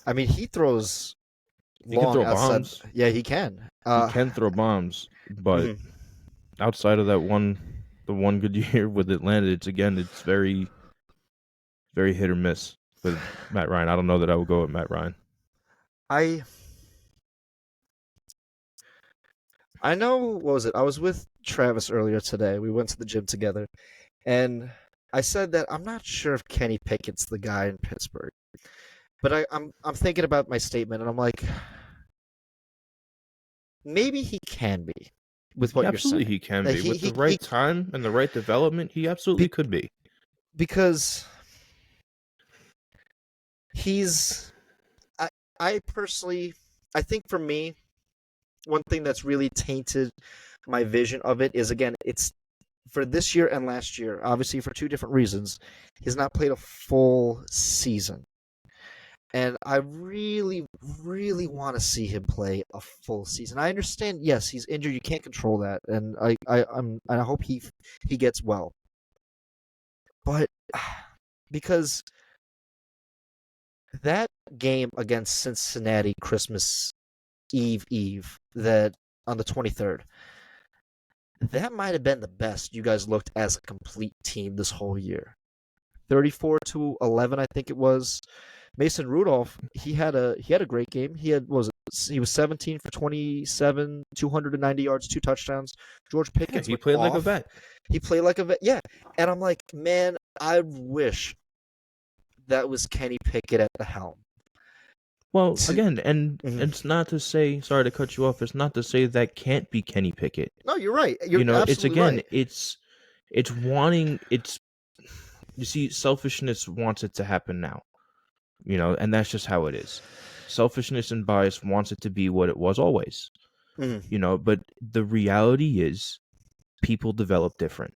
I mean, he throws. He can throw bombs. Yeah, he can. He can throw bombs, but outside of the one good year with Atlanta, it's very, very hit or miss with Matt Ryan. I don't know that I would go with Matt Ryan. I know, what was it? I was with Travis earlier today. We went to the gym together, and I said that I'm not sure if Kenny Pickett's the guy in Pittsburgh. But I'm thinking about my statement, and I'm like, maybe he can be with what you're saying. Absolutely, he can be. With the right time and the right development, he absolutely could be. Because I personally, I think for me, one thing that's really tainted my vision of it is, again, it's for this year and last year, obviously for two different reasons. He's not played a full season. And I really, really want to see him play a full season. I understand, yes, he's injured. You can't control that, and I hope he gets well. But because that game against Cincinnati Christmas Eve that on the 23rd, that might have been the best you guys looked as a complete team this whole year. 34-11, I think it was. Mason Rudolph, he had a great game. He was 17 for 27, 290 yards, 2 touchdowns. George Pickens, he played like a vet. He played like a vet, yeah. And I'm like, man, I wish that was Kenny Pickett at the helm. Well, again, and it's not to say, sorry to cut you off, it's not to say that can't be Kenny Pickett. No, you're right. You're absolutely right. It's wanting, you see, selfishness wants it to happen now. And that's just how it is. Selfishness and bias wants it to be what it was always. But the reality is people develop different.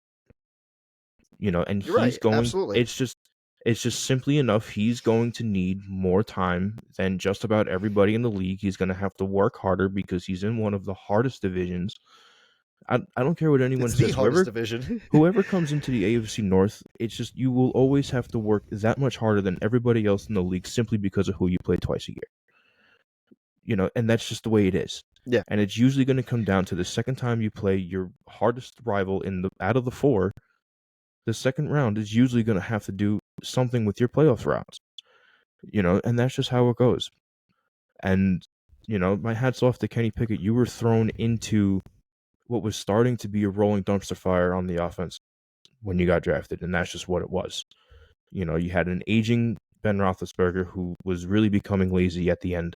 And You're he's right. going, absolutely. it's just simply enough. He's going to need more time than just about everybody in the league. He's going to have to work harder because he's in one of the hardest divisions. I don't care what anyone says. Whoever comes into the AFC North, it's just you will always have to work that much harder than everybody else in the league simply because of who you play twice a year. And that's just the way it is. Yeah. And it's usually going to come down to the second time you play your hardest rival out of the 4. the second round is usually going to have to do something with your playoff rounds, and that's just how it goes. And, my hat's off to Kenny Pickett. You were thrown into what was starting to be a rolling dumpster fire on the offense when you got drafted, and that's just what it was. You had an aging Ben Roethlisberger who was really becoming lazy at the end.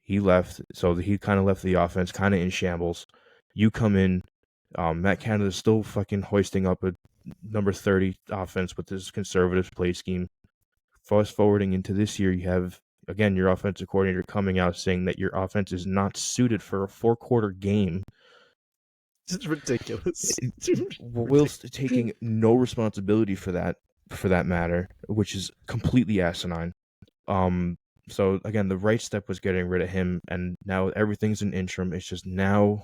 He left, so he kind of left the offense kind of in shambles. You come in, Matt Canada's still fucking hoisting up a number 30 offense with this conservative play scheme. Fast forwarding into this year, you have, again, your offensive coordinator coming out saying that your offense is not suited for a 4-quarter game. It's ridiculous. Whilst taking no responsibility for that matter, which is completely asinine. So again, the right step was getting rid of him, and now everything's an interim. It's just now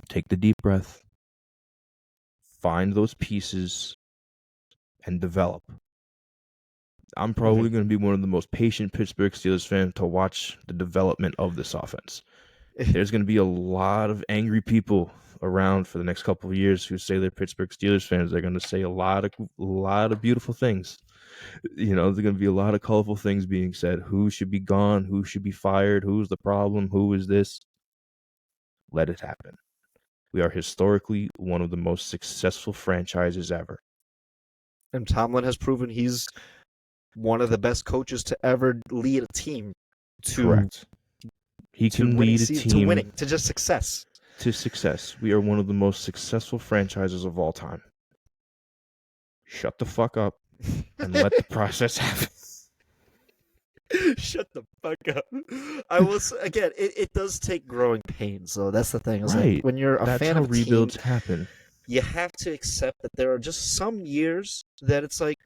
take the deep breath, find those pieces, and develop. I'm probably going to be one of the most patient Pittsburgh Steelers fans to watch the development of this offense. There's going to be a lot of angry people around for the next couple of years who say they're Pittsburgh Steelers fans. They're going to say a lot of beautiful things. There's going to be a lot of colorful things being said. Who should be gone? Who should be fired? Who's the problem? Who is this? Let it happen. We are historically one of the most successful franchises ever. And Tomlin has proven he's one of the best coaches to ever lead a team to Correct. He can lead a team to winning, to just success. To success. We are one of the most successful franchises of all time. Shut the fuck up and let the process happen. Shut the fuck up. I was again. It does take growing pains, though. That's the thing. Right. Like when you're a That's fan how of a rebuilds team, happen. you have to accept that there are just some years that it's like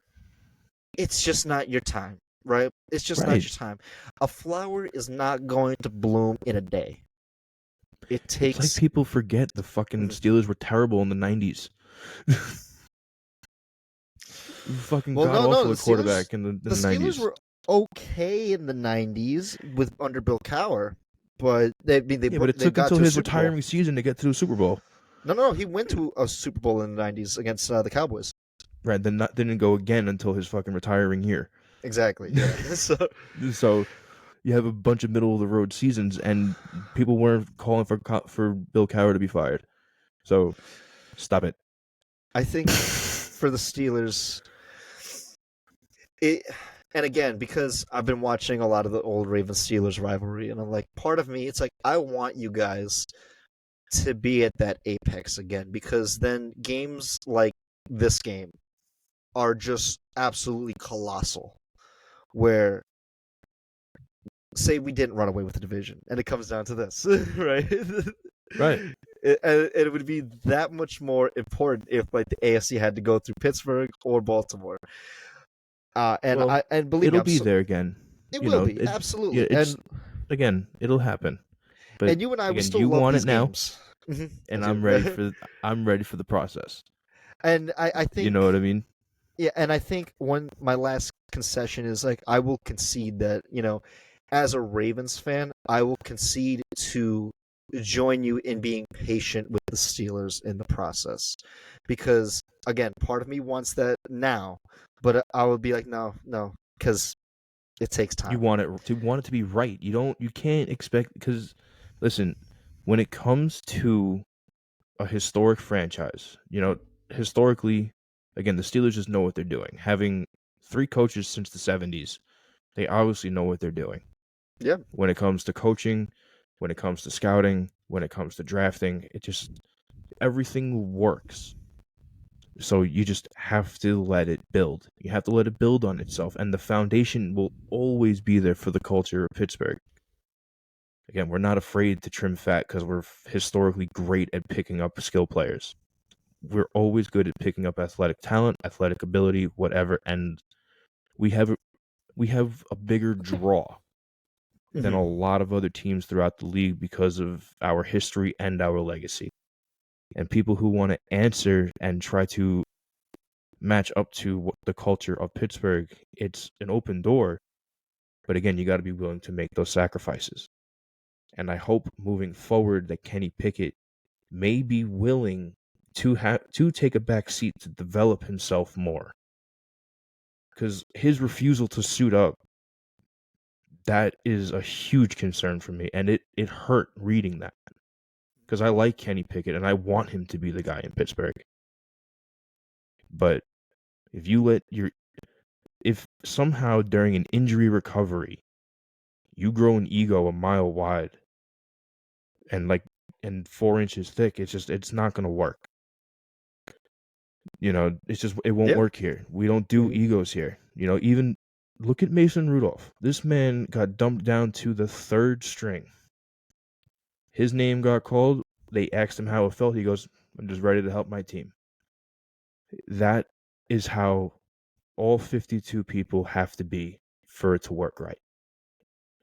it's just not your time, right? It's just not your time. A flower is not going to bloom in a day. It takes. It's like people forget the fucking Steelers were terrible in the 90s. Fucking god-awful at quarterback in the 90s. The Steelers were okay in the 90s under Bill Cowher, but but it took until his retiring season to get to the Super Bowl. No, he went to a Super Bowl in the 90s against the Cowboys. Right, then didn't go again until his fucking retiring year. Exactly, yeah. So you have a bunch of middle-of-the-road seasons, and people weren't calling for Bill Cowher to be fired. So stop it. I think for the Steelers, and again, because I've been watching a lot of the old Ravens-Steelers rivalry, and I'm like, part of me, it's like, I want you guys to be at that apex again, because then games like this game are just absolutely colossal, where, say we didn't run away with the division, and it comes down to this, right? Right. It would be that much more important if, like, the AFC had to go through Pittsburgh or Baltimore. And believe it'll me, be there again. It will be, absolutely. And again, it'll happen. But and you and I, again, we still you love want these it now, games. and I'm ready for the process. And I think, you know what I mean. Yeah, and I think my last concession is, like, I will concede that, as a Ravens fan, I will concede to join you in being patient with the Steelers in the process, because again, part of me wants that now, but I would be like, no, because it takes time. You want it to be right. You can't expect, because listen, when it comes to a historic franchise, historically, again, the Steelers just know what they're doing. Having 3 coaches since the 70s, they obviously know what they're doing. Yeah. When it comes to coaching, when it comes to scouting, when it comes to drafting, everything works. So you just have to let it build. You have to let it build on itself, and the foundation will always be there for the culture of Pittsburgh. Again, we're not afraid to trim fat because we're historically great at picking up skill players. We're always good at picking up athletic talent, athletic ability, whatever, and we have a bigger draw than a lot of other teams throughout the league because of our history and our legacy. And people who want to answer and try to match up to the culture of Pittsburgh, it's an open door. But again, you got to be willing to make those sacrifices. And I hope moving forward that Kenny Pickett may be willing to take a back seat to develop himself more. Because his refusal to suit up, that is a huge concern for me, and it hurt reading that. Because I like Kenny Pickett, and I want him to be the guy in Pittsburgh. But if somehow during an injury recovery, you grow an ego a mile wide and 4 inches thick, it's not gonna work. It won't work here. We don't do egos here. Even look at Mason Rudolph. This man got dumped down to the 3rd string. His name got called. They asked him how it felt. He goes, "I'm just ready to help my team." That is how all 52 people have to be for it to work right.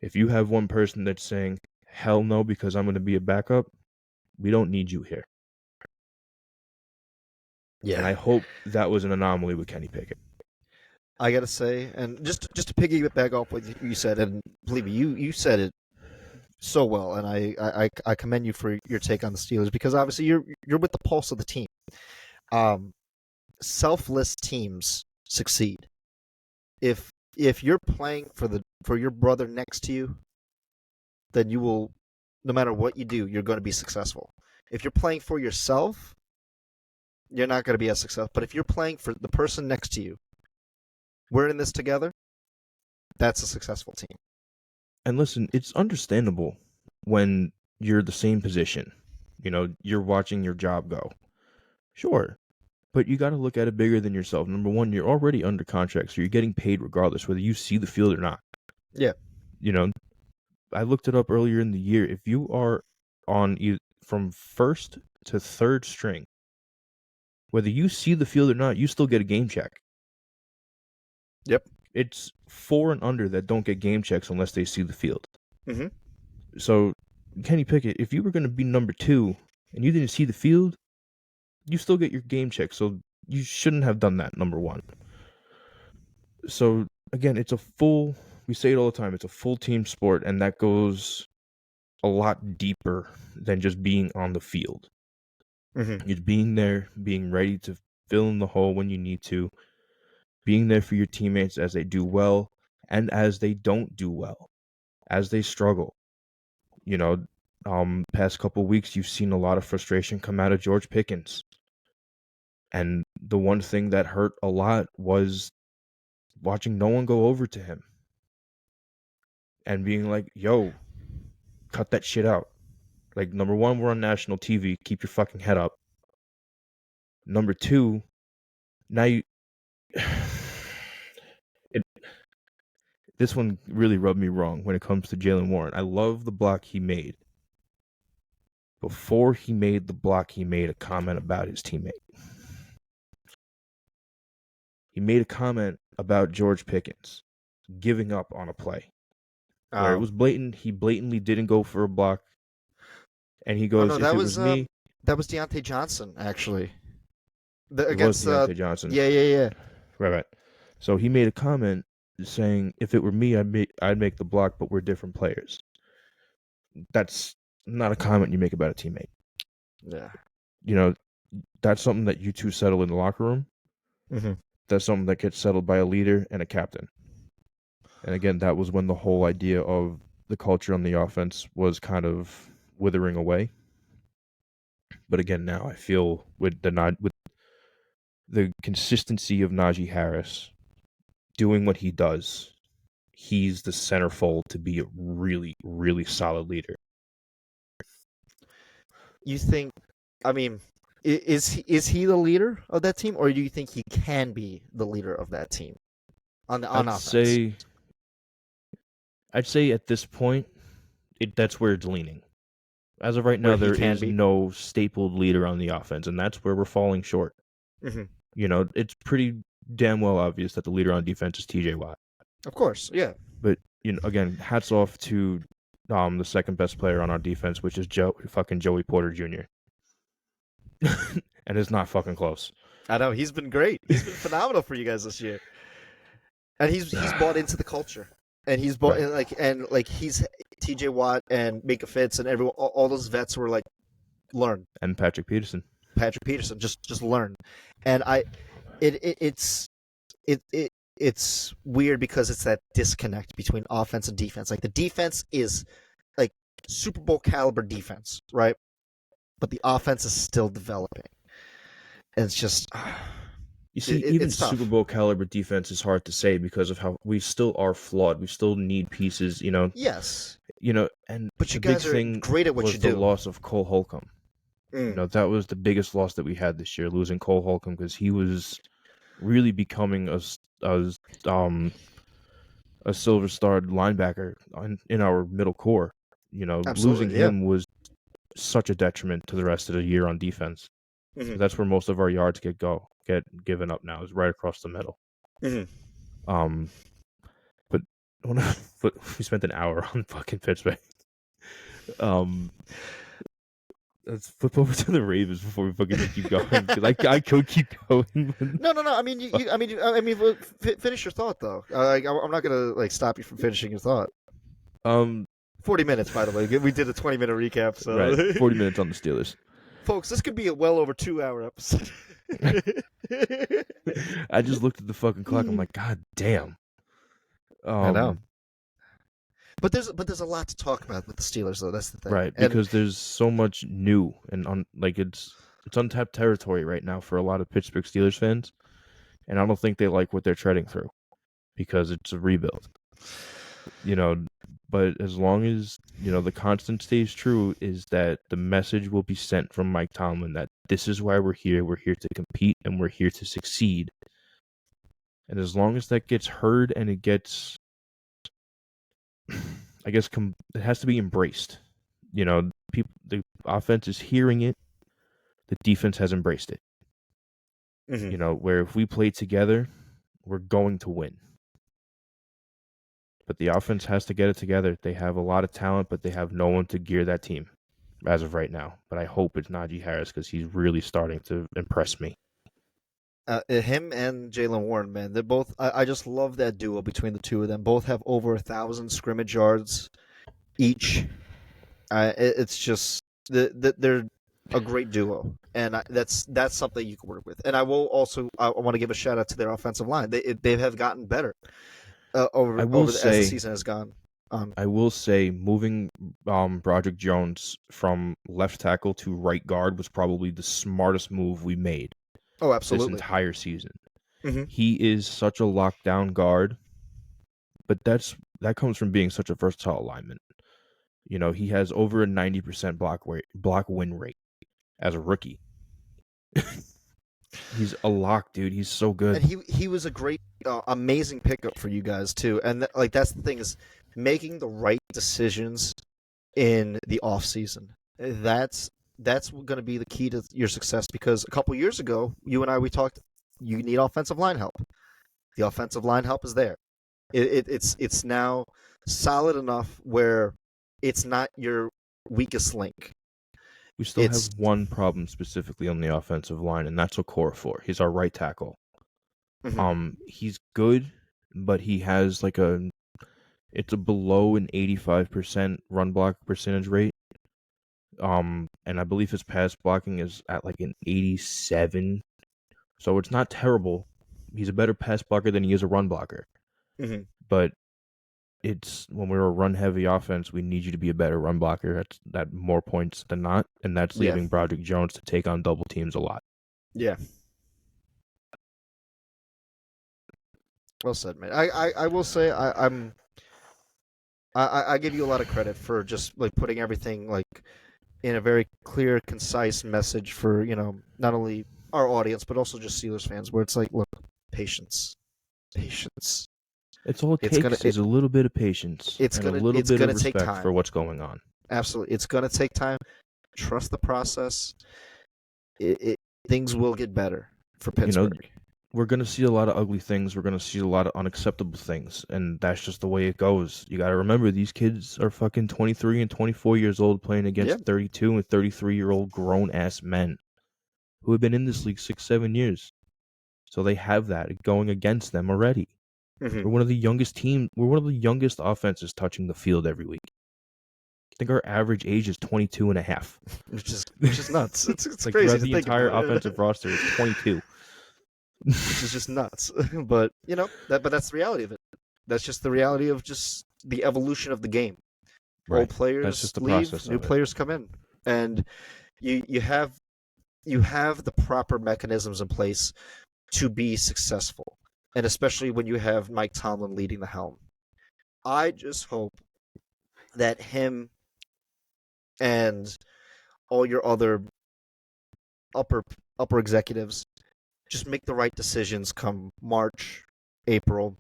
If you have one person that's saying, "Hell no, because I'm going to be a backup," we don't need you here. Yeah. And I hope that was an anomaly with Kenny Pickett. I gotta say, and just to piggyback off what you said, and believe me, you said it so well, and I commend you for your take on the Steelers, because obviously you're with the pulse of the team. Selfless teams succeed. If you're playing for your brother next to you, then you will, no matter what you do, you're going to be successful. If you're playing for yourself, you're not going to be as successful. But if you're playing for the person next to you, we're in this together, that's a successful team. And listen, it's understandable when you're the same position. You're watching your job go. Sure. But you got to look at it bigger than yourself. Number one, you're already under contract, so you're getting paid regardless, whether you see the field or not. Yeah. I looked it up earlier in the year. If you are on from 1st to 3rd string, whether you see the field or not, you still get a game check. Yep. It's 4 and under that don't get game checks unless they see the field. Mm-hmm. So, Kenny Pickett, if you were going to be number 2 and you didn't see the field, you still get your game check. So you shouldn't have done that, number 1. So again, we say it all the time, it's a full team sport, and that goes a lot deeper than just being on the field. Mm-hmm. It's being there, being ready to fill in the hole when you need to, being there for your teammates as they do well and as they don't do well, as they struggle. Past couple weeks, you've seen a lot of frustration come out of George Pickens. And the one thing that hurt a lot was watching no one go over to him and being like, "Yo, cut that shit out." Like, number 1, we're on national TV. Keep your fucking head up. Number 2, now this one really rubbed me wrong when it comes to Jaylen Warren. I love the block he made. Before he made the block, he made a comment about his teammate. He made a comment about George Pickens giving up on a play where it was blatant. He blatantly didn't go for a block. And he goes, "If it was me..." That was Deontay Johnson, actually. It was Deontay Johnson. Yeah. Right. So he made a comment saying, "If it were me, I'd make the block, but we're different players." That's not a comment you make about a teammate. Yeah. That's something that you two settle in the locker room. Mm-hmm. That's something that gets settled by a leader and a captain. And again, that was when the whole idea of the culture on the offense was kind of withering away. But again, now I feel with the consistency of Najee Harris doing what he does, he's the centerfold to be a really, really solid leader. You think? I mean, is he the leader of that team, or do you think he can be the leader of that team on offense? I'd say at this point, that's where it's leaning. As of right now, there is no stapled leader on the offense, and that's where we're falling short. Mm-hmm. It's pretty damn well obvious that the leader on defense is TJ Watt. Of course, yeah. But again, hats off to the second best player on our defense, which is Joey Porter Jr. And it's not fucking close. I know, he's been great. He's been phenomenal for you guys this year, and he's bought into the culture, and he's bought he's TJ Watt and Mika Fitz and everyone, all those vets were like, learn. And Patrick Peterson. Patrick Peterson. Just learn. And it's it's weird because it's that disconnect between offense and defense. Like the defense is like Super Bowl caliber defense, right? But the offense is still developing. And it's just You see, even it's tough. Super Bowl caliber defense is hard to say because of how we still are flawed. We still need pieces, Yes, and but the you big guys are thing great at what was you the do. loss of Cole Holcomb. Mm, That was the biggest loss that we had this year, losing Cole Holcomb, because he was really becoming um a silver starred linebacker in our middle core. Losing absolutely, yeah. him was such a detriment to the rest of the year on defense. Hmm. That's where most of our yards get given up now, is right across the middle. Hmm. Um, but but we spent an hour on fucking Pittsburgh. Let's flip over to the Ravens before we fucking keep going, because I could keep going. No. I mean, finish your thought though. I'm not gonna like stop you from finishing your thought. um, 40 minutes, by the way. We did a 20-minute recap, right, so 40 minutes on the Steelers. folks, this could be a well over 2 hour episode. I just looked at the fucking clock. I'm like, God damn. I know, but there's a lot to talk about with the Steelers, though. That's the thing, Right, and because there's so much new and it's untapped territory right now for a lot of Pittsburgh Steelers fans, and I don't think they like what they're treading through because it's a rebuild. But as long as the constant stays true, is that the message will be sent from Mike Tomlin that this is why we're here. We're here to compete and we're here to succeed. And as long as that gets heard and it gets, I guess, it has to be embraced. The offense is hearing it. The defense has embraced it. mm-hmm. Where if we play together, we're going to win. But the offense has to get it together. They have a lot of talent, but they have no one to gear that team as of right now. But I hope it's Najee Harris, because he's really starting to impress me. Him and Jalen Warren, man, they're both. I just love that duo between the two of them. Both have over 1,000 scrimmage yards each. It's just they're a great duo, and that's something you can work with. And I want to give a shout out to their offensive line. They have gotten better I will as the say, season has gone. moving Broderick Jones from left tackle to right guard was probably the smartest move we made Oh, this absolutely. entire season. Mm-hmm. He is such a lockdown guard, but that comes from being such a versatile lineman. He has over a 90% block win rate as a rookie. He's a lock, dude. He's so good. And he was a great, amazing pickup for you guys too. And that's the thing, is making the right decisions in the off season. That's going to be the key to your success, because a couple years ago, you and we talked. You need offensive line help. The offensive line help is there. It's now solid enough where it's not your weakest link. We still It's have one problem specifically on the offensive line, and that's Okorafor. He's our right tackle. mhm. He's good, but he has it's a below an 85% run block percentage rate. And I believe his pass blocking is at like an 87. So it's not terrible. He's a better pass blocker than he is a run blocker. Mhm. But it's when we're a run heavy offense, we need you to be a better run blocker at more points than not, and that's Yeah, leaving Broderick Jones to take on double teams a lot. yeah. Well said, man. I will say I give you a lot of credit for just like putting everything like in a very clear, concise message for not only our audience but also just Steelers fans, where it's like, look, patience, patience. It's all it It's gonna takes is a little bit of patience and a little it's bit of gonna take respect for time. what's going on. Absolutely, it's gonna take time. Trust the process. Things will get better for You know, Pittsburgh. we're going to see a lot of ugly things. We're going to see a lot of unacceptable things. And that's just the way it goes. You got to remember, these kids are fucking 23 and 24 years old playing Yeah. against 32 and 33-year-old grown-ass men who have been in this league 6-7 years. So they have that going against them already. Mm-hmm. We're one of the youngest teams. We're one of the youngest offenses touching the field every week. think our average age is 22 and a half. which is nuts. It's like crazy throughout to the think entire about, offensive roster is 22. which is just nuts. But that's the reality of it. That's just the reality of just the evolution of the game. Right. Old That's players just the leave, process new of it. players come in, and you have the proper mechanisms in place to be successful, and especially when you have Mike Tomlin leading the helm. I just hope that him and all your other upper upper executives just make the right decisions come March, April,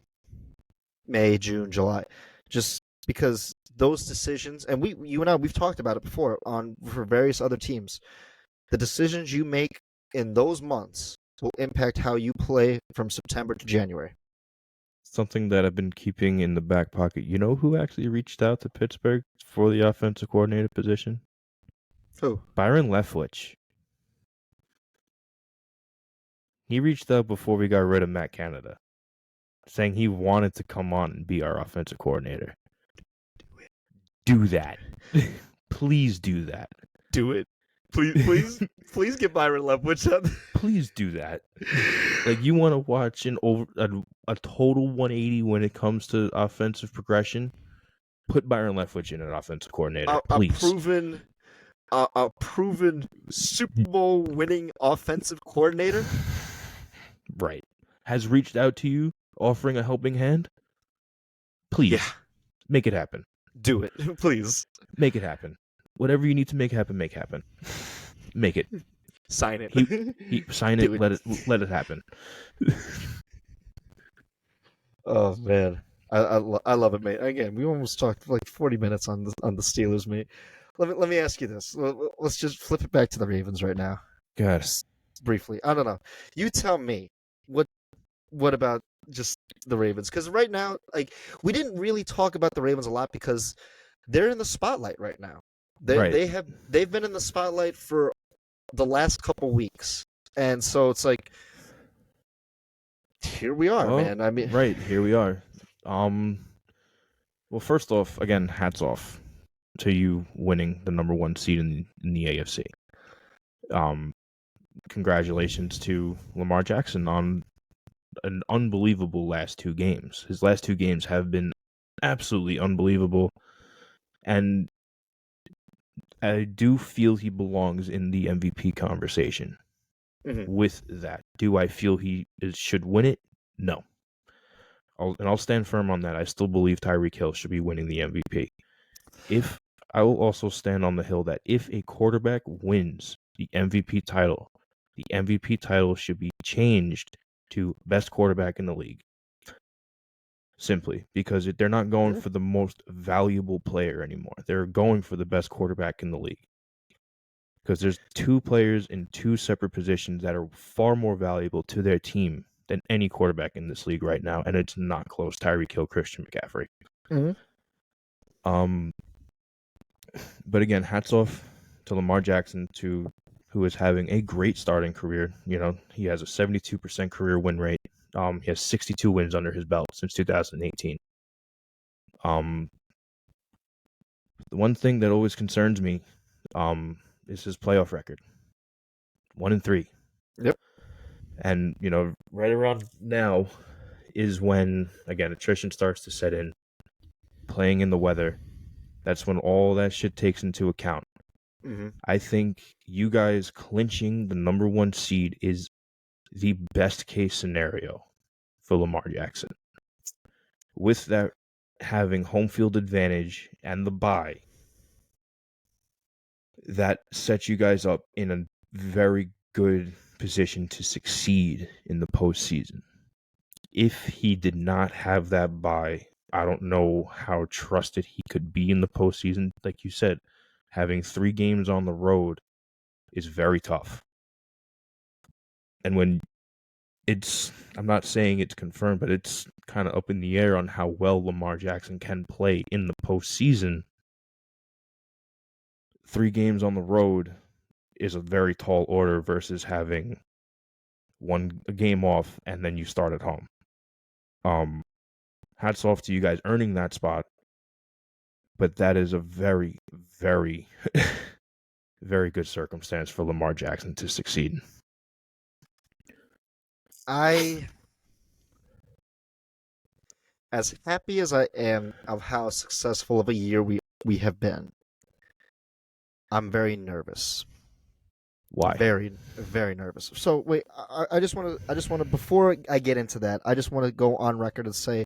May, June, July. Just because those decisions, and you and I, we've talked about it before for various other teams. The decisions you make in those months will impact how you play from September to January. Something that I've been keeping in the back pocket. You know who actually reached out to Pittsburgh for the offensive coordinator position? Who? Byron Leftwich. He reached out before we got rid of Matt Canada, saying he wanted to come on and be our offensive coordinator. Do that. Please do that. Do it. Please get Byron Leftwich up. Please do that. Like, you want to watch a total 180 when it comes to offensive progression? Put Byron Leftwich in an offensive coordinator, please. A proven Super Bowl winning offensive coordinator. Right. Has reached out to you, offering a helping hand? Please. Yeah. Make it happen. Do it, please. Make it happen. Whatever you need to make happen, make happen. Make it. Sign it. He sign it, let it happen. Oh man, I love it, mate. Again, we almost talked like 40 minutes on the Steelers, mate. Let me ask you this. Let's just flip it back to the Ravens right now, God. just briefly. I don't know. You tell me what about just the Ravens? Because right now, like, we didn't really talk about the Ravens a lot because they're in the spotlight right now. Right. They've been in the spotlight for the last couple weeks, and so it's like, here we are, man. I mean, right, here we are. Well, first off, again, hats off to you winning the number 1 seed in the AFC. Congratulations to Lamar Jackson on an unbelievable last 2 games. His last 2 games have been absolutely unbelievable, and I do feel he belongs in the MVP conversation. mm-hmm. With that, do I feel he should win it? No. I'll stand firm on that. I still believe Tyreek Hill should be winning the MVP. I will also stand on the hill that if a quarterback wins the MVP title should be changed to best quarterback in the league. Simply because they're not going for the most valuable player anymore. They're going for the best quarterback in the league. Because there's 2 players in 2 separate positions that are far more valuable to their team than any quarterback in this league right now, and it's not close. Tyreek Hill, Christian McCaffrey. Mm-hmm. But again, hats off to Lamar Jackson, who is having a great starting career. You know, he has a 72% career win rate. He has 62 wins under his belt since 2018. The one thing that always concerns me, is his playoff record. 1-3. Yep. And, you know, right around now is when, again, attrition starts to set in. Playing in the weather. That's when all that shit takes into account. Mm-hmm. I think you guys clinching the number 1 seed is the best case scenario for Lamar Jackson. With that having home field advantage and the bye, that sets you guys up in a very good position to succeed in the postseason. If he did not have that bye, I don't know how trusted he could be in the postseason. Like you said, having 3 games on the road is very tough. And when I'm not saying it's confirmed, but it's kind of up in the air on how well Lamar Jackson can play in the postseason. 3 games on the road is a very tall order versus having a game off and then you start at home. Hats off to you guys earning that spot. but that is a very, very, very good circumstance for Lamar Jackson to succeed. I, as happy as I am of how successful of a year we have been, I'm very nervous. Why? Very, very nervous. So wait, I just want to before I get into that, I just want to go on record and say,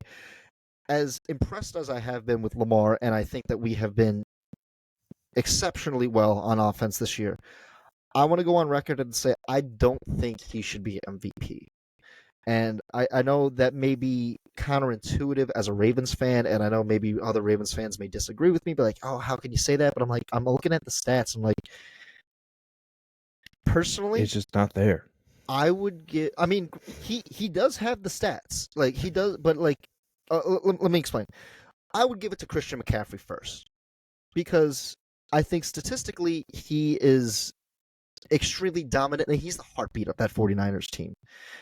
as impressed as I have been with Lamar, and I think that we have been exceptionally well on offense this year, I want to go on record and say I don't think he should be MVP. And I know that may be counterintuitive as a Ravens fan, and I know maybe other Ravens fans may disagree with me, but like, oh, how can you say that? But I'm like, I'm looking at the stats. I'm like, personally, It's just not there. I would get. I mean, he does have the stats, like he does, but like, let me explain. I would give it to Christian McCaffrey first because I think statistically he is extremely dominant and he's the heartbeat of that 49ers team.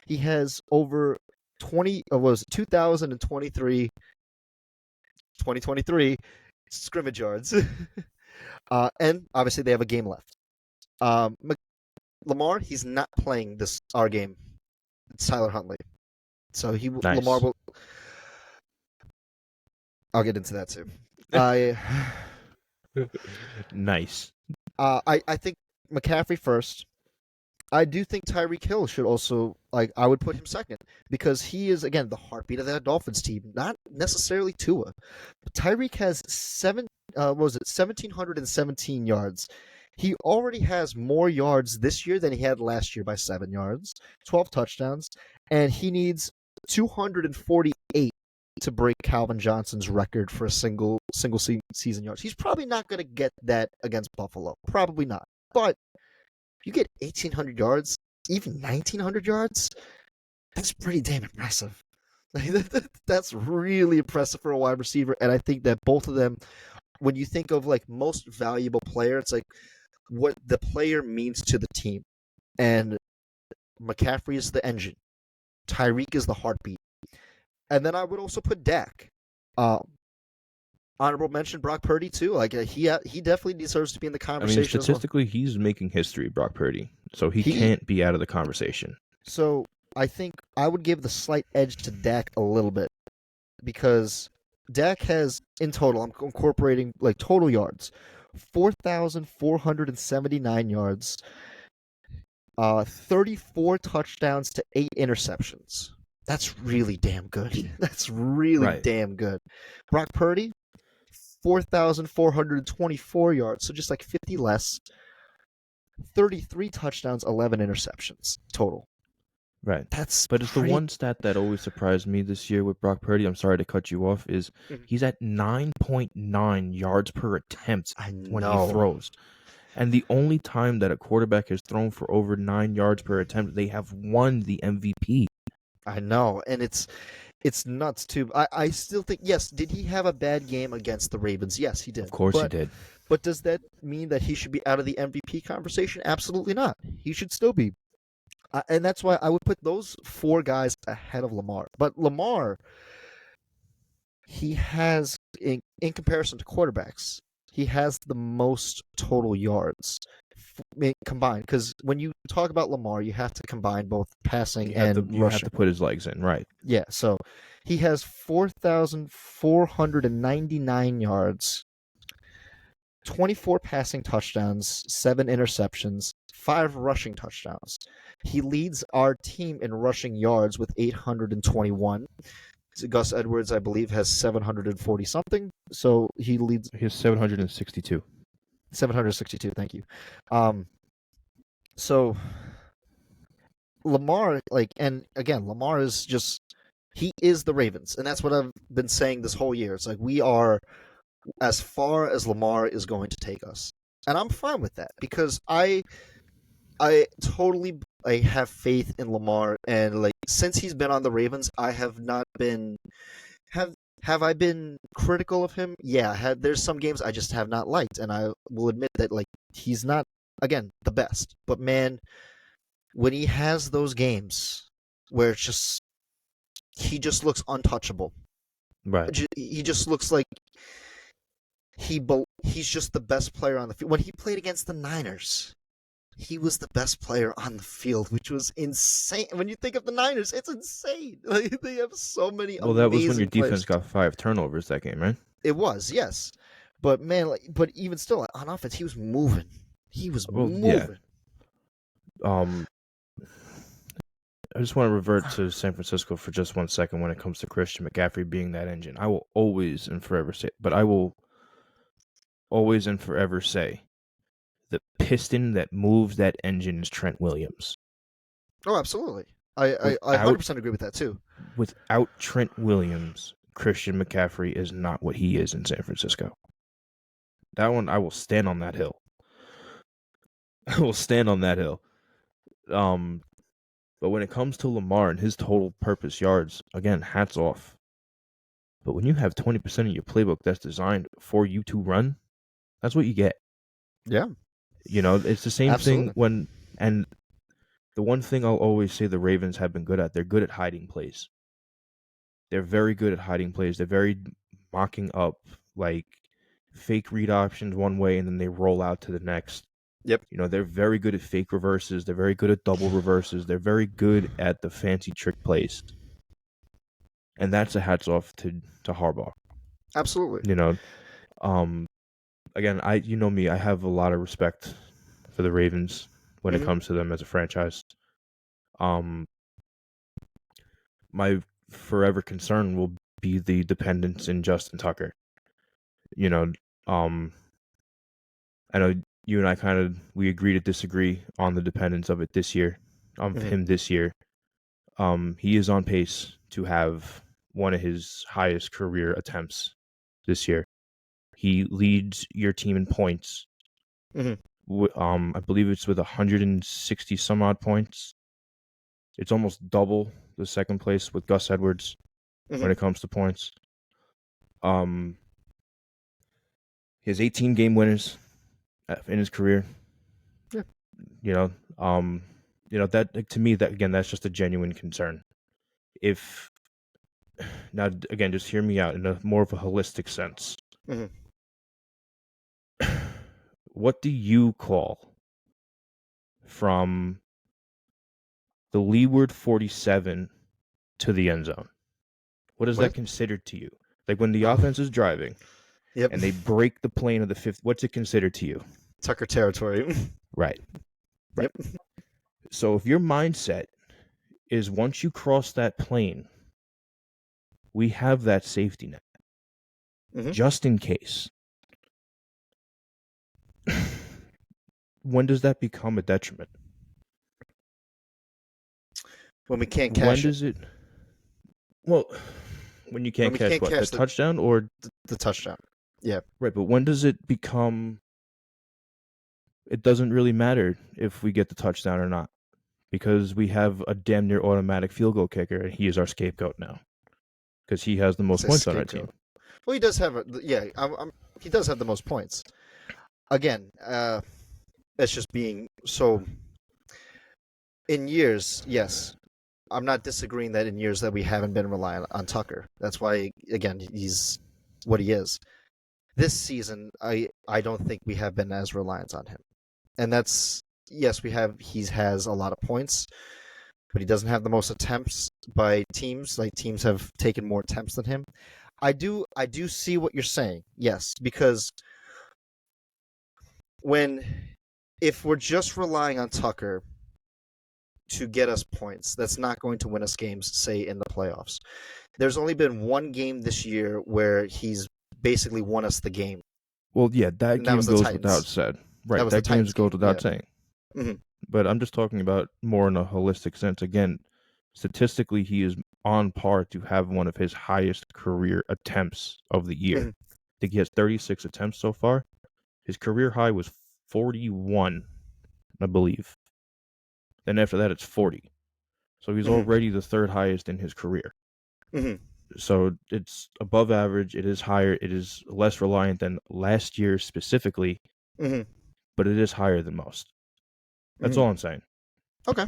He has over 2023 scrimmage yards. And obviously they have a game left. Lamar, he's not playing our game. It's Tyler Huntley. So Nice. Lamar will. I'll get into that too. I Nice. I think McCaffrey first. I do think Tyreek Hill should also, like, I would put him second because he is, again, the heartbeat of that Dolphins team, not necessarily Tua. But Tyreek has 1,717 yards. He already has more yards this year than he had last year by 7 yards, 12 touchdowns, and he needs 248 to break Calvin Johnson's record for a single season yards. He's probably not going to get that against Buffalo. Probably not. But you get 1,800 yards, even 1,900 yards, that's pretty damn impressive. That's really impressive for a wide receiver. And I think that both of them, when you think of like most valuable player, it's like what the player means to the team. And McCaffrey is the engine. Tyreek is the heartbeat. And then I would also put Dak. Honorable mention Brock Purdy too. Like he definitely deserves to be in the conversation. I mean, statistically, he's making history, Brock Purdy, so he can't be out of the conversation. So I think I would give the slight edge to Dak a little bit because Dak has in total, I'm incorporating like total yards, 4,479 yards, 34 touchdowns to 8 interceptions. That's really damn good. That's really damn good. Brock Purdy, 4,424 yards, so just like 50 less. 33 touchdowns, 11 interceptions total. Right. That's but it's the one stat that always surprised me this year with Brock Purdy. I'm sorry to cut you off. Is he's at 9.9 yards per attempt when he throws. And the only time that a quarterback has thrown for over 9 yards per attempt, they have won the MVP. I know, and it's nuts too. I still think, yes, did he have a bad game against the Ravens? Yes, he did. Of course he did. But does that mean that he should be out of the MVP conversation? Absolutely not. He should still be. And that's why I would put those 4 guys ahead of Lamar. But Lamar, he has, in comparison to quarterbacks, he has the most total yards combined. Because when you talk about Lamar, you have to combine both passing and rushing. You have to put his legs in, right? Yeah, so he has 4,499 yards, 24 passing touchdowns, 7 interceptions, 5 rushing touchdowns. He leads our team in rushing yards with 821. Gus Edwards, I believe, has 740 something. So he leads. He has 762. 762. Thank you. So Lamar, and again, Lamar is just, he is the Ravens, and that's what I've been saying this whole year. It's like we are as far as Lamar is going to take us, and I'm fine with that because I totally have faith in Lamar, and since he's been on the Ravens, I have not been have I been critical of him? Yeah, there's some games I just have not liked, and I will admit that he's not, again, the best, but man, when he has those games where he just looks untouchable. Right. He just looks like he's just the best player on the field. When he played against the Niners, he was the best player on the field, which was insane. When you think of the Niners, it's insane. Like, they have so many Well, that was when your amazing defense players. got 5 turnovers that game, right? It was, yes, but man, but even still, on offense, he was moving. He was Well, yeah. moving. Um, I just want to revert to San Francisco for just 1 second when it comes to Christian McCaffrey being that engine. I will always and forever say, but I will always and forever say, the piston that moves that engine is Trent Williams. Oh, absolutely. I Without 100% agree with that too. without Trent Williams, Christian McCaffrey is not what he is in San Francisco. That one, I will stand on that hill. I will stand on that hill. But when it comes to Lamar and his total purpose yards, again, hats off. But when you have 20% of your playbook that's designed for you to run, that's what you get. Yeah, You know, it's the same thing absolutely. and the one thing I'll always say the Ravens have been good at, they're good at hiding plays. They're very good at hiding plays. They're very mocking up, like, fake read options one way and then they roll out to the next. Yep, You know, they're very good at fake reverses. They're very good at double reverses. They're very good at the fancy trick plays. And that's a hats off to Harbaugh. absolutely. You know, um, again, you know me, I have a lot of respect for the Ravens when it Hmm. comes to them as a franchise. Um, my forever concern will be the dependence in Justin Tucker. You know, um, I know you and I we agree to disagree on the dependence of it this year, Hmm. him this year. He is on pace to have one of his highest career attempts this year. He leads your team in points. Hmm. I believe it's with 160 some odd points. It's almost double the second place with Gus Edwards when Hmm. it comes to points. Um, he has 18 game winners in his career. Yeah. You know, um, that to me, that again, that's just a genuine concern. If now again, just hear me out in a more of a holistic sense. Hmm. What do you call from the leeward 47 to the end zone? What is that What? considered to you? Like when the Oh, offense is driving yep. and they break the plane of the fifth, what's it considered to you? Tucker territory. Right, right. Yep. So if your mindset is once you cross that plane, we have that safety net Hmm. just in case. When does that become a detriment? When we can't When cash it. does it? Well, when you When can't we catch can't what, the cash touchdown or the touchdown. Yeah. right? But when does it become? It doesn't really matter if we get the touchdown or not because we have a damn near automatic field goal kicker, and he is our scapegoat now because he has the I most say points on our team. scapegoat. Well, he does have yeah. He does have the most points. Again, it's just being so. In years, yes, I'm not disagreeing that in years that we haven't been relying on Tucker. That's why, again, he's what he is. This season, I don't think we have been as reliant on him, and that's yes, we have. He has a lot of points, but he doesn't have the most attempts by teams. Like teams have taken more attempts than him. I do see what you're saying. Yes, because when if we're just relying on Tucker to get us points, that's not going to win us games, say in the playoffs. There's only been one game this year where he's basically won us the game, Well, yeah, that and that game was the goes without Titans. said. That Right, was the that game Titans goes game. without Yeah. saying. Hmm. But I'm just talking about more in a holistic sense. Again, statistically, he is on par to have one of his highest career attempts of the year. Hmm. I think he has 36 attempts so far. His career high was 41, I believe. Then after that, it's 40. So he's Hmm. already the third highest in his career. Hmm. So it's above average. It is higher. It is less reliant than last year specifically, Hmm. but it is higher than most. That's Hmm. all I'm saying. Okay,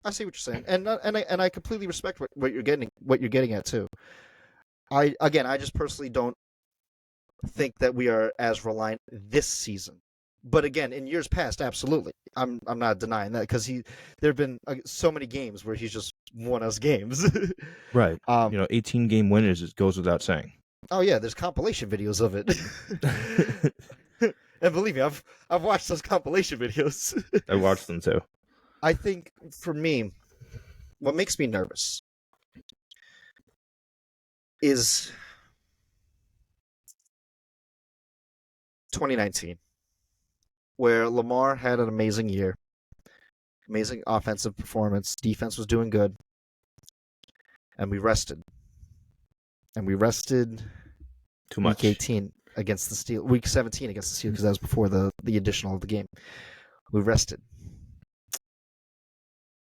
I see what you're saying, and I completely respect what you're getting at too. I just personally don't. think that we are as reliant this season. But again, in years past, absolutely, I'm not denying that because there have been so many games where he's just won us games. Right. um, 18 game winners, it goes without saying. oh yeah, there's compilation videos of it, and believe me, I've watched those compilation videos. I watched them too. I think for me, what makes me nervous is 2019, where Lamar had an amazing year, amazing offensive performance, defense was doing good, and we rested. And we rested Too week much. 18 against the Steelers, week 17 against the Steelers, because that was before the additional of the game. We rested.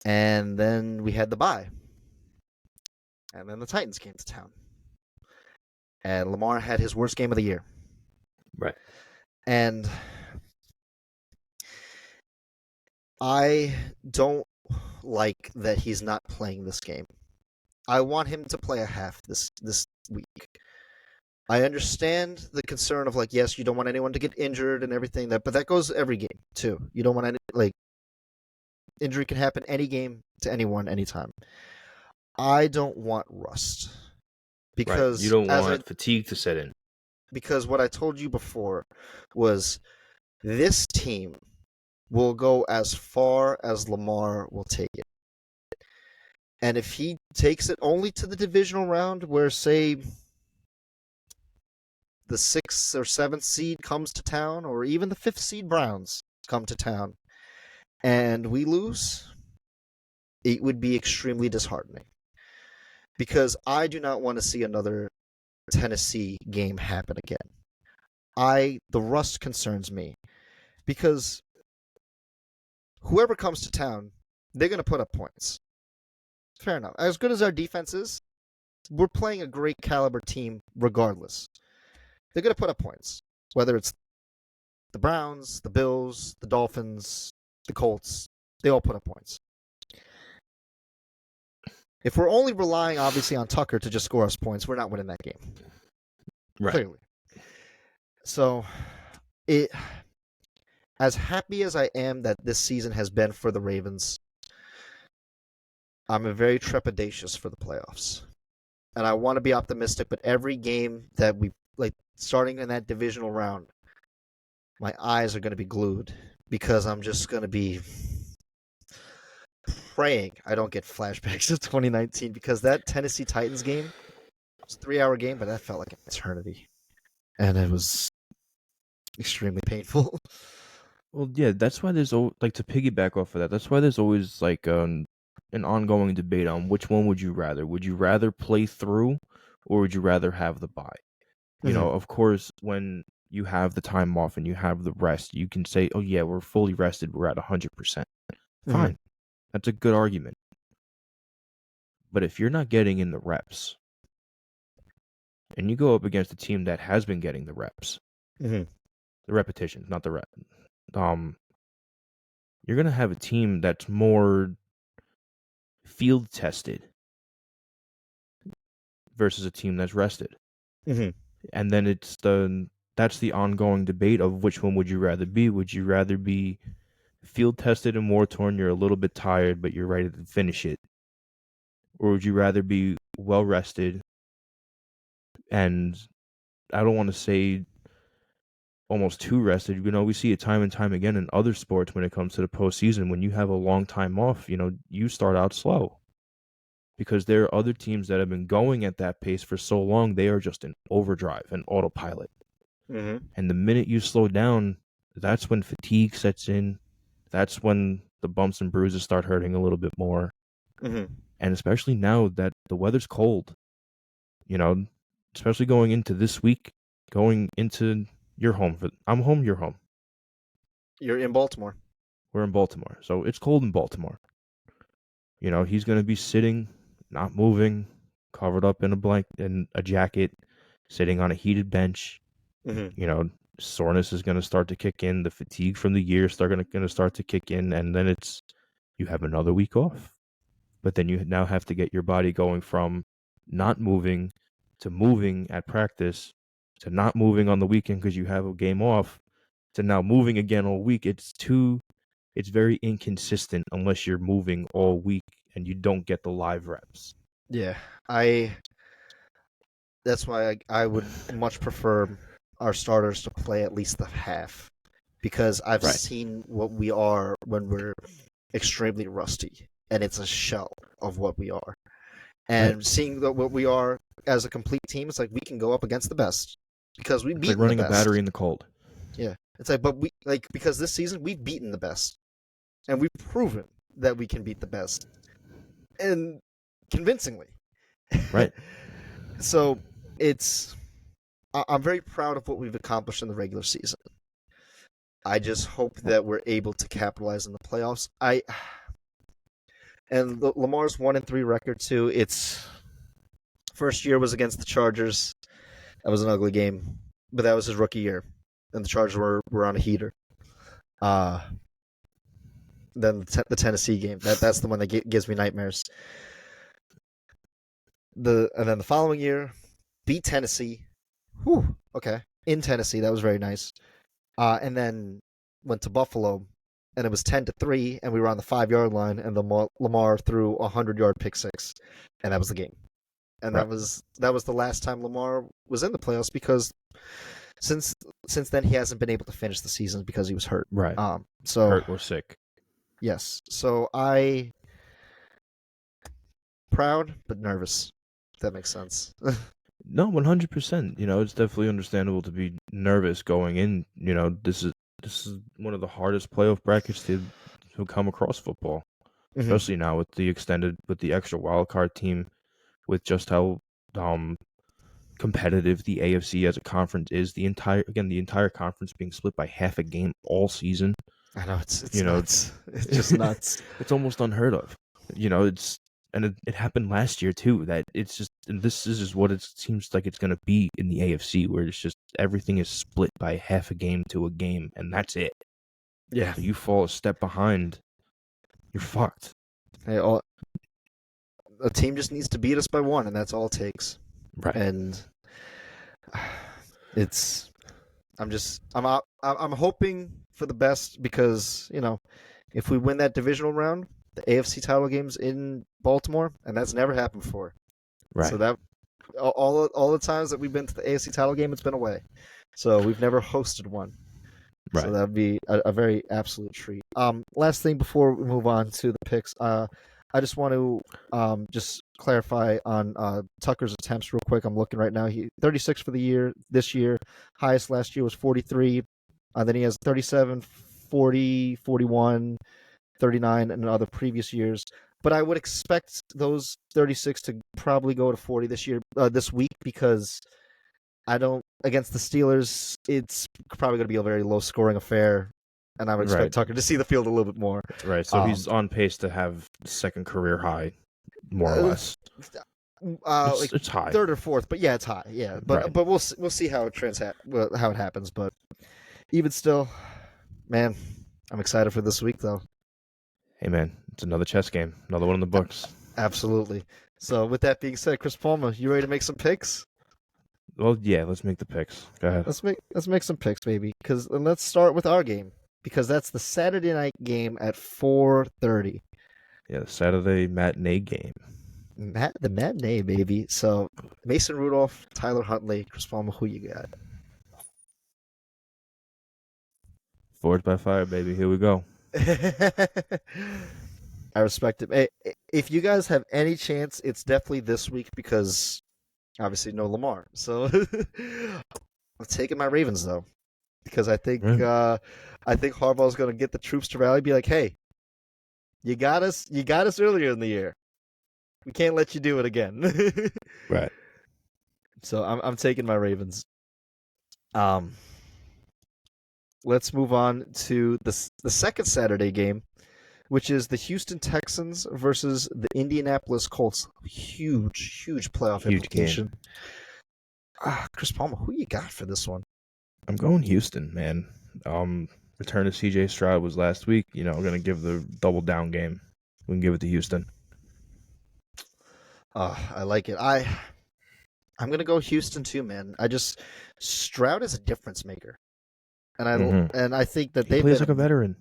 And then we had the bye. And then the Titans came to town. And Lamar had his worst game of the year. Right. And I don't like that he's not playing this game. I want him to play a half this week. I understand the concern of like, yes, you don't want anyone to get injured and everything but that goes every game too. You don't want any injury can happen any game to anyone anytime. I don't want rust because right. You don't want fatigue to set in. Because what I told you before was this team will go as far as Lamar will take it. And if he takes it only to the divisional round where, say, the 6th or 7th seed comes to town, or even the 5th seed Browns come to town, and we lose, it would be extremely disheartening. Because I do not want to see another Tennessee game happen again. The rust concerns me. Because whoever comes to town, they're going to put up points. Fair enough. As good as our defense is, we're playing a great caliber team regardless. They're going to put up points. Whether it's the Browns, the Bills, the Dolphins, the Colts, they all put up points. If we're only relying, obviously, on Tucker to just score us points, we're not winning that game. Right. Clearly. So, as happy as I am that this season has been for the Ravens, I'm very trepidatious for the playoffs. And I want to be optimistic, but every game that we, starting in that divisional round, my eyes are going to be glued because I'm just going to be praying I don't get flashbacks of 2019 because that Tennessee Titans game was a 3-hour game, but that felt like an eternity. And it was extremely painful. Well, yeah, that's why there's to piggyback off of that. That's why there's always an ongoing debate on which one would you rather. Would you rather play through, or would you rather have the bye? You know, of course, when you have the time off and you have the rest, you can say, "Oh yeah, we're fully rested. We're at 100%." Fine, that's a good argument. But if you're not getting in the reps, and you go up against a team that has been getting the reps, the repetitions, not the rep, you're going to have a team that's more field tested versus a team that's rested. And then that's the ongoing debate of which one would you rather be. Would you rather be field tested and war torn, you're a little bit tired, but you're ready to finish it? Or would you rather be well rested and, I don't want to say almost too rested. We see it time and time again in other sports when it comes to the postseason. When you have a long time off, you start out slow. Because there are other teams that have been going at that pace for so long, they are just in overdrive and autopilot. And the minute you slow down, that's when fatigue sets in. That's when the bumps and bruises start hurting a little bit more. And especially now that the weather's cold, especially going into this week, going into your home. I'm home, you're home. You're in Baltimore. We're in Baltimore. So it's cold in Baltimore. He's going to be sitting, not moving, covered up in a jacket, sitting on a heated bench. Soreness is going to start to kick in. The fatigue from the year going to start to kick in, and then you have another week off. But then you now have to get your body going from not moving to moving at practice to not moving on the weekend because you have a game off to now moving again all week. It's very inconsistent unless you're moving all week and you don't get the live reps. Yeah, that's why I would much prefer our starters to play at least the half, because I've Right. seen what we are when we're extremely rusty, and it's a shell of what we are. Right. And seeing what we are as a complete team, it's like we can go up against the best because we've It's like beaten the running a best. battery in the cold. Yeah, it's like, but we like because this season we've beaten the best, and we've proven that we can beat the best, and convincingly. Right. So it's I'm very proud of what we've accomplished in the regular season. I just hope that we're able to capitalize in the playoffs. And Lamar's 1-3 record too. It's first year was against the Chargers. That was an ugly game, but that was his rookie year, and the Chargers were on a heater. Then the Tennessee game. That's the one that gives me nightmares. And then the following year, beat Tennessee. Whew. Okay, in Tennessee, that was very nice. And then went to Buffalo, and it was 10-3, and we were on the 5-yard line, and Lamar threw a 100-yard pick six, and that was the game. And Right. that was the last time Lamar was in the playoffs, because since then he hasn't been able to finish the season because he was hurt. Right. So hurt or sick. yes, so I proud but nervous. If that makes sense. No, 100%. It's definitely understandable to be nervous going in. This is one of the hardest playoff brackets to come across football, especially now with the extra wild card team, with just how competitive the AFC as a conference is. The entire conference being split by half a game all season. I know it's nuts. It's just nuts. It's almost unheard of. It happened last year too. That it's just, and this is just what it seems like it's going to be in the AFC, where it's just everything is split by half a game to a game, and that's it. Yeah. So you fall a step behind, you're fucked. Hey, a team just needs to beat us by one, and that's all it takes. Right. And I'm hoping for the best, because if we win that divisional round, the AFC title game's in Baltimore, and that's never happened before. Right. So that all the times that we've been to the AFC title game, it's been away. So we've never hosted one. Right. So that'd be a very absolute treat. Last thing before we move on to the picks, I just want to just clarify on Tucker's attempts real quick. I'm looking right now. He 36 for the year this year. Highest last year was 43. Then he has 37, 40, 41, 39 in other previous years. But I would expect those 36 to probably go to 40 this week, because against the Steelers, it's probably going to be a very low scoring affair, and I would expect Tucker to see the field a little bit more. Right, so he's on pace to have the second career high, more or less. It's high, third or fourth, but yeah, it's high. Yeah, but we'll see how it happens. But even still, man, I'm excited for this week, though. Hey, man, it's another chess game, another one in the books. Absolutely. So, with that being said, Chris Palmer, you ready to make some picks? Well, yeah, let's make the picks. Go ahead. Let's make some picks, baby. And let's start with our game, because that's the Saturday night game at 4:30. Yeah, the Saturday matinee game. The matinee, baby. So Mason Rudolph, Tyler Huntley, Chris Palmer, who you got? Forged by fire, baby. Here we go. I respect it. Hey, if you guys have any chance, it's definitely this week, because obviously no Lamar. So I'm taking my Ravens, though, because I think Harbaugh's going to get the troops to rally, be like, "Hey, you got us earlier in the year. We can't let you do it again." Right. So I'm taking my Ravens. Let's move on to the second Saturday game, which is the Houston Texans versus the Indianapolis Colts. Huge playoff implication. Chris Palmer, who you got for this one? I'm going Houston, man. Return to CJ Stroud was last week. I'm going to give the double down game. We can give it to Houston. I like it. I'm gonna go Houston too, man. Stroud is a difference maker, Hmm. and I think that He plays like a veteran.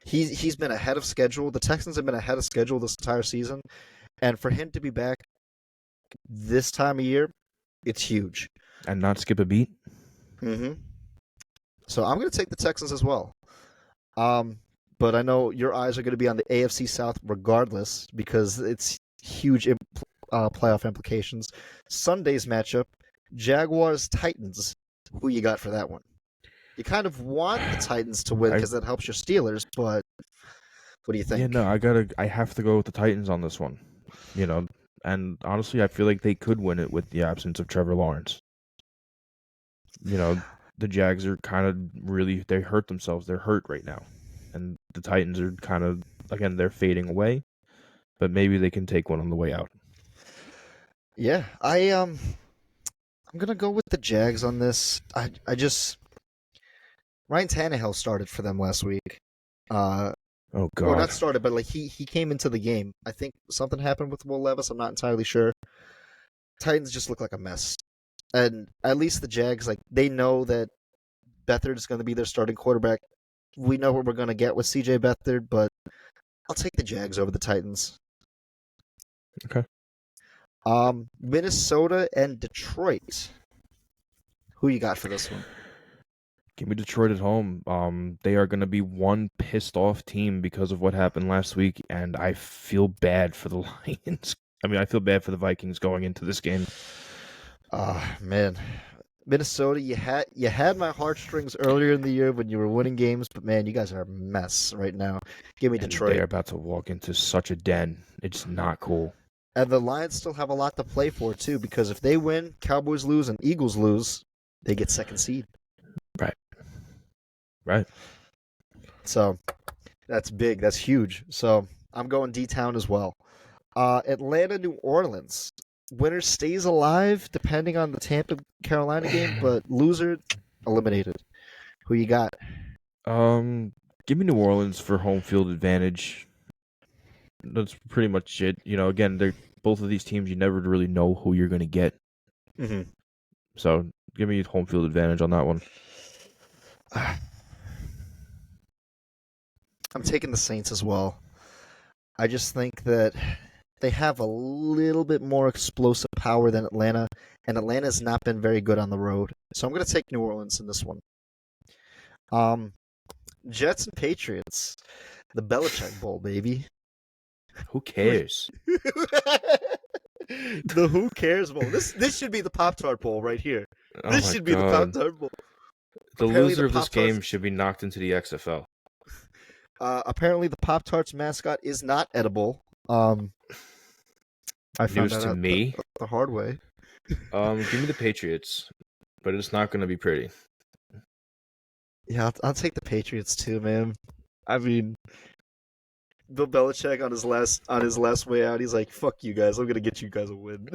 he's been ahead of schedule. The Texans have been ahead of schedule this entire season, and for him to be back this time of year, it's huge. And not skip a beat. hmm So I'm gonna take the Texans as well. Um, but I know your eyes are going to be on the AFC South regardless because it's huge playoff implications. Sunday's matchup, Jaguars Titans. Who you got for that one? You kind of want the Titans to win I because that helps your Steelers, but what do you Yeah, think? no, I have to go with the Titans on this one. You know, and honestly, I feel like they could win it with the absence of Trevor Lawrence. You know, the Jags are kind of really they hurt themselves. They're hurt right now, and the Titans are kind of again they're fading away. But maybe they can take one on the way out. Yeah, I'm gonna go with the Jags on this. I just Ryan Tannehill started for them last week. Uh, Oh or God, not started, but like he came into the game. I think something happened with Will Levis. I'm not entirely sure. Titans just look like a mess, and at least the Jags, like they know that Beathard is going to be their starting quarterback. We know what we're going to get with CJ Beathard, but I'll take the Jags over the Titans. okay. Minnesota and Detroit. Who you got for this one? Give me Detroit at home. They are going to be one pissed off team because of what happened last week, and I feel bad for the Lions. I mean, I feel bad for the Vikings going into this game. Man, Minnesota, you had my heartstrings earlier in the year when you were winning games, but man, you guys are a mess right now. Give me And they Detroit. are about to walk into such a den. It's not cool. And the Lions still have a lot to play for too, because if they win, Cowboys lose, and Eagles lose, they get second seed. Right. Right. So that's big. That's huge. So I'm going D-Town as well. Atlanta, New Orleans. Winner stays alive depending on the Tampa Carolina game, but loser eliminated. Who you got? Give me New Orleans for home field advantage. That's pretty much it. You know, again, they're both of these teams. You never really know who you're going to get. Mm-hmm. So give me home field advantage on that one. I'm taking the Saints as well. I just think that they have a little bit more explosive power than Atlanta, and Atlanta's not been very good on the road. So I'm going to take New Orleans in this one. Jets and Patriots, the Belichick Bowl, baby. Who cares? The Who Cares Bowl. This should be the Pop Tart Bowl right here. Oh This my should be the Pop God. Tart Bowl. The Apparently loser the of this Pop-Tarts game should be knocked into the XFL. Apparently the Pop Tarts mascot is not edible. I found News that to out me. the hard way. Give me the Patriots, but it's not going to be pretty. Yeah, I'll take the Patriots too, man. I mean, Bill Belichick on his last way out, he's like, "Fuck you guys, I'm gonna get you guys a win."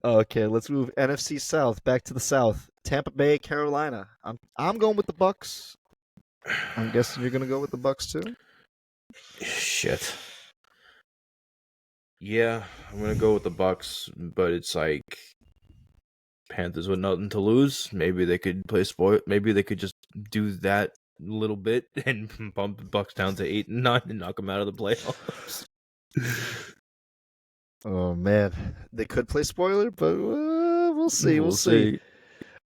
Okay, let's move NFC South back to the South. Tampa Bay, Carolina. I'm going with the Bucks. I'm guessing you're gonna go with the Bucks too. Shit. Yeah, I'm gonna go with the Bucks, but it's like Panthers with nothing to lose. Maybe they could play spoil. Maybe they could just do that little bit and bump the Bucks down to 8 and 9 and knock them out of the playoffs. Oh man, they could play spoiler, but we'll see. We'll We'll see. see.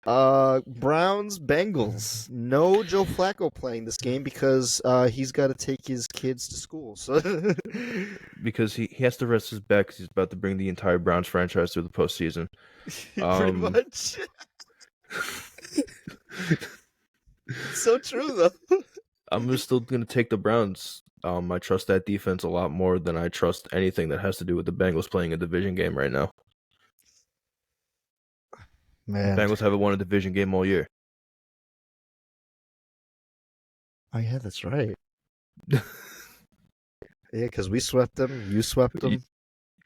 Browns, Bengals. No Joe Flacco playing this game because he's got to take his kids to school. So Because he has to rest his back because he's about to bring the entire Browns franchise through the postseason. pretty much. So true though. I'm still gonna take the Browns. I trust that defense a lot more than I trust anything that has to do with the Bengals playing a division game right now. Man, Bengals haven't won a division game all year. oh yeah, that's right. Yeah, because we swept them. You swept them.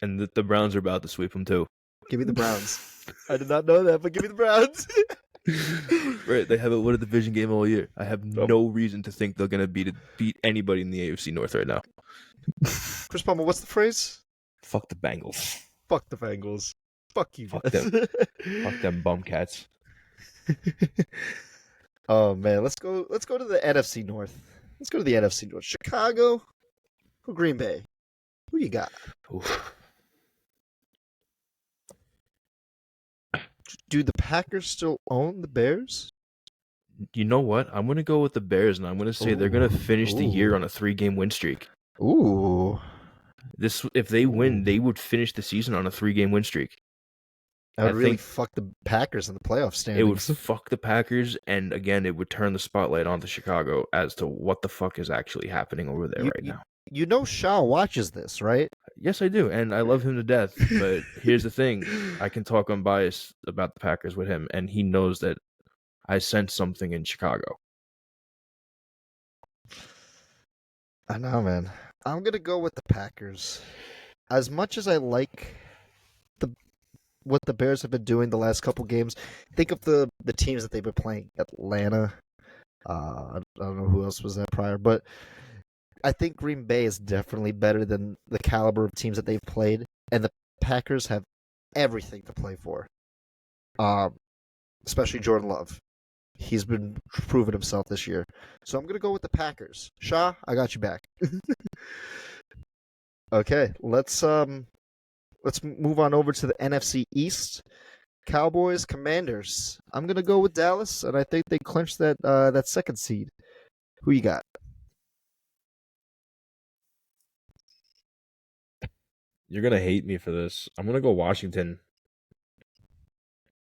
And the Browns are about to sweep them too. Give me the Browns. I did not know that, but give me the Browns. Right, they haven't won a division game all year. I have no reason to think they're gonna beat anybody in the AFC North right now. Chris Palmer, what's the phrase? Fuck the Bengals. Fuck the Bengals. Fuck you Fuck guys. them. Fuck them bumcats. Oh man, let's go to the NFC North. Let's go to the NFC North. Chicago or Green Bay? Who you got? Oof. Do the Packers still own the Bears? You know what? I'm gonna go with the Bears, and I'm gonna say they're gonna finish the year on a 3-game win streak. Ooh. If they win, they would finish the season on a 3-game win streak. That would I really think fuck the Packers in the playoff it would standings. fuck the Packers, and again, it would turn the spotlight onto Chicago as to what the fuck is actually happening over there right now. You know Shaw watches this, right? Yes, I do, and I love him to death. But here's the thing: I can talk unbiased about the Packers with him, and he knows that I sense something in Chicago. I know, man. I'm gonna go with the Packers. As much as I like what the Bears have been doing the last couple games, think of the teams that they've been playing. Atlanta. I don't know who else was that prior, but I think Green Bay is definitely better than the caliber of teams that they've played, and the Packers have everything to play for. Especially Jordan Love. He's been proving himself this year. So I'm going to go with the Packers. Shaw, I got you back. Okay, let's move on over to the NFC East. Cowboys, Commanders. I'm going to go with Dallas, and I think they clinched that second seed. Who you got? You're gonna hate me for this. I'm gonna go Washington.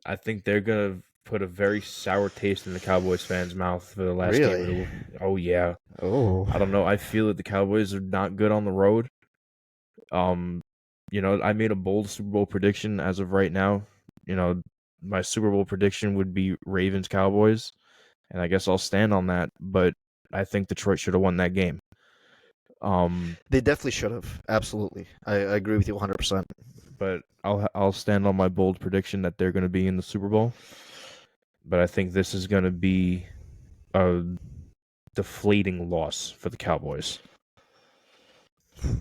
I think they're gonna put a very sour taste in the Cowboys fans' mouth for the last game. Really? Oh yeah. Oh. I don't know. I feel that the Cowboys are not good on the road. I made a bold Super Bowl prediction as of right now. My Super Bowl prediction would be Ravens Cowboys, and I guess I'll stand on that. But I think Detroit should have won that game. They definitely should have. Absolutely. I agree with you 100%. But I'll stand on my bold prediction that they're going to be in the Super Bowl. But I think this is going to be a deflating loss for the Cowboys.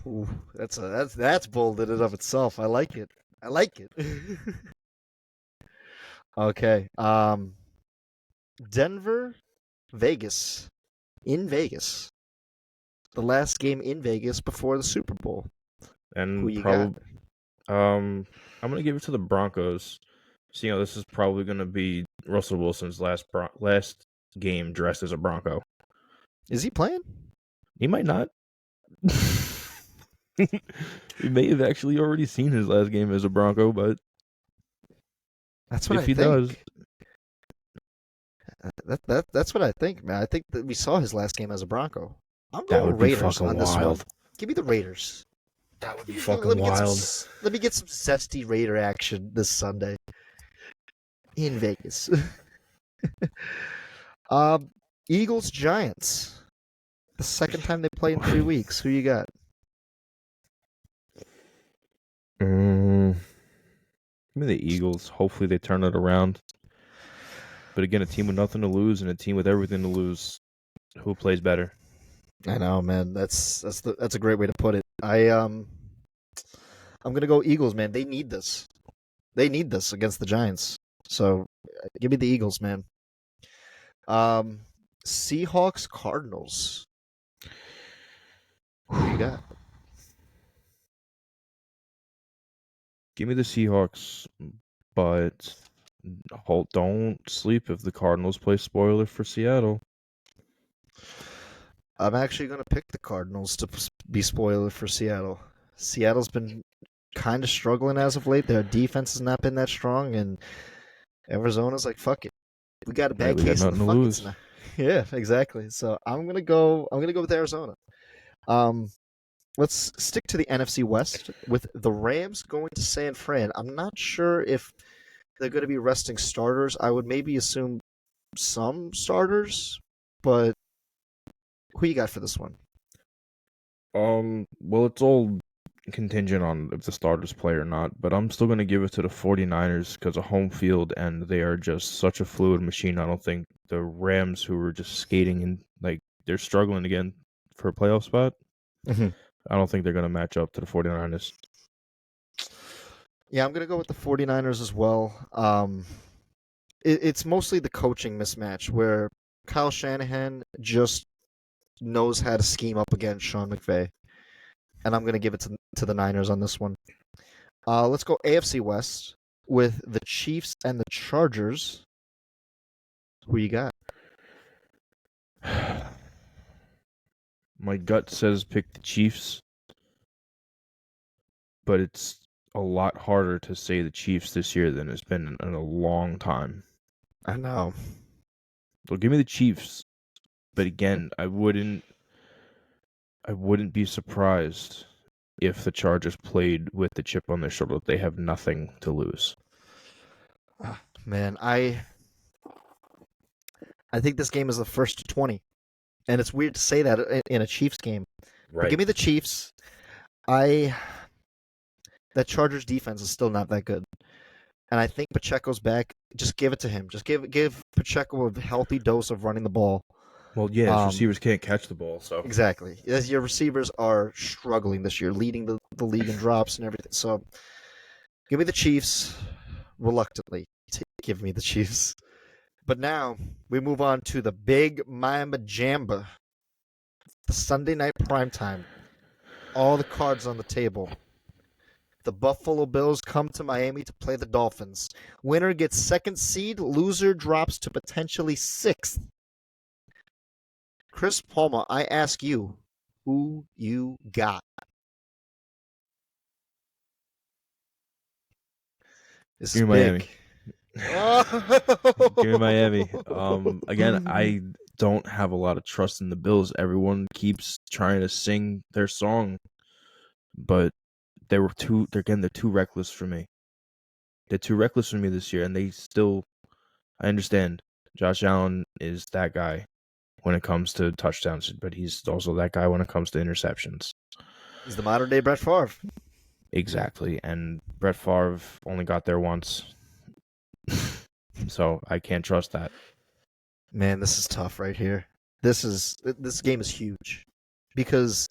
Ooh, that's bold in and of itself. I like it. I like it. Okay. Denver, Vegas. In Vegas. The last game in Vegas before the Super Bowl. Who And you got? I'm going to give it to the Broncos. So, this is probably going to be Russell Wilson's last game dressed as a Bronco. Is he playing? He might not. We may have actually already seen his last game as a Bronco, but That's what if I he think. does, That's what I think, man. I think that we saw his last game as a Bronco. I'm that going would be Raiders fucking on this one. wild. Give me the Raiders. That would be Let fucking me wild. let me get some zesty Raider action this Sunday in Vegas. Eagles Giants. The second time they play in 3 weeks. Who you got? Give me the Eagles. Hopefully they turn it around. But again, a team with nothing to lose and a team with everything to lose. Who plays better? I know, man. That's a great way to put it. I'm gonna go Eagles, man. They need this. They need this against the Giants. So give me the Eagles, man. Seahawks Cardinals. Who you got? Give me the Seahawks, but don't sleep if the Cardinals play spoiler for Seattle. I'm actually going to pick the Cardinals to be spoiler for Seattle. Seattle's been kind of struggling as of late. Their defense has not been that strong, and Arizona's like, fuck it. We got a bad we got case of the nothing to fuck lose. it's not. Yeah, exactly. So I'm gonna go with Arizona. Let's stick to the NFC West with the Rams going to San Fran. I'm not sure if they're going to be resting starters. I would maybe assume some starters, but who you got for this one? Well, it's all contingent on if the starters play or not, but I'm still going to give it to the 49ers because of home field, and they are just such a fluid machine. I don't think the Rams, who are just skating and they're struggling again for a playoff spot, Mm-hmm. I don't think they're going to match up to the 49ers. Yeah, I'm going to go with the 49ers as well. It's mostly the coaching mismatch where Kyle Shanahan just knows how to scheme up against Sean McVay. And I'm going to give it to the Niners on this one. Let's go AFC West with the Chiefs and the Chargers. Who you got? My gut says pick the Chiefs, but it's a lot harder to say the Chiefs this year than it's been in a long time. I know. So give me the Chiefs, but again, I wouldn't be surprised if the Chargers played with the chip on their shoulder. They have nothing to lose. Man, I think this game is the first to 20. And it's weird to say that in a Chiefs game. But give me the Chiefs. That Chargers defense is still not that good. And I think Pacheco's back. Just give it to him. Just give Pacheco a healthy dose of running the ball. Well, yeah, his receivers can't catch the ball, so. Exactly. As your receivers are struggling this year, leading the league in drops and everything. So give me the Chiefs. Reluctantly, give me the Chiefs. But now we move on to the big Mamba Jamba. The Sunday night primetime. All the cards on the table. The Buffalo Bills come to Miami to play the Dolphins. Winner gets second seed. Loser drops to potentially sixth. Chris Palma, I ask you, who you got? This is Give me big. Miami. Give me Miami. Again, I don't have a lot of trust in the Bills. Everyone keeps trying to sing their song, but they're too reckless for me. They're too reckless for me this year, and I understand Josh Allen is that guy when it comes to touchdowns, but he's also that guy when it comes to interceptions. He's the modern day Brett Favre. Exactly, and Brett Favre only got there once. So I can't trust that. Man, this is tough right here. This game is huge because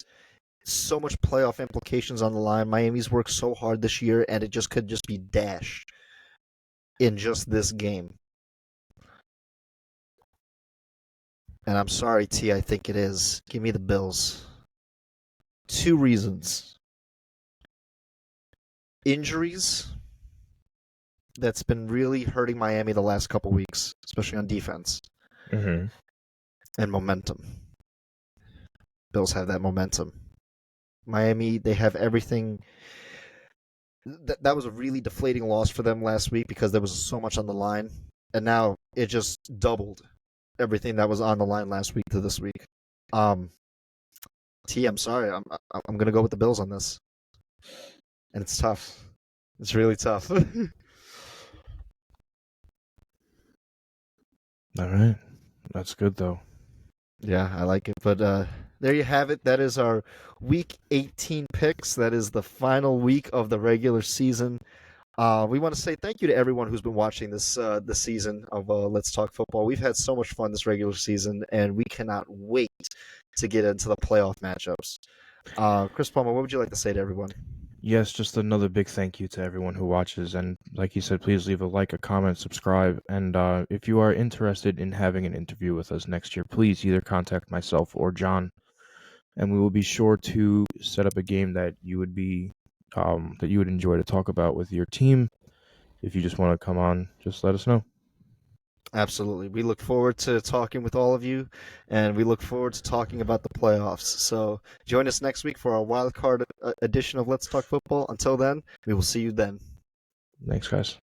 so much playoff implications on the line. Miami's worked so hard this year, and it just could just be dashed in just this game. And I'm sorry, T, I think it is. Give me the Bills. 2 reasons. Injuries. That's been really hurting Miami the last couple weeks, especially on defense. Mm-hmm. And momentum. Bills have that momentum. Miami, they have everything. That was a really deflating loss for them last week because there was so much on the line. And now it just doubled everything that was on the line last week to this week. T, I'm sorry. I'm going to go with the Bills on this. And it's tough. It's really tough. All right. That's good, though. Yeah, I like it. But there you have it. That is our Week 18 picks. That is the final week of the regular season. We want to say thank you to everyone who's been watching this season of Let's Talk Football. We've had so much fun this regular season, and we cannot wait to get into the playoff matchups. Chris Palmer, what would you like to say to everyone? Yes, just another big thank you to everyone who watches. And like you said, please leave a like, a comment, subscribe. And if you are interested in having an interview with us next year, please either contact myself or John. And we will be sure to set up a game that you would enjoy to talk about with your team. If you just want to come on, just let us know. Absolutely. We look forward to talking with all of you, and we look forward to talking about the playoffs. So join us next week for our wild card edition of Let's Talk Football. Until then, we will see you then. Thanks, guys.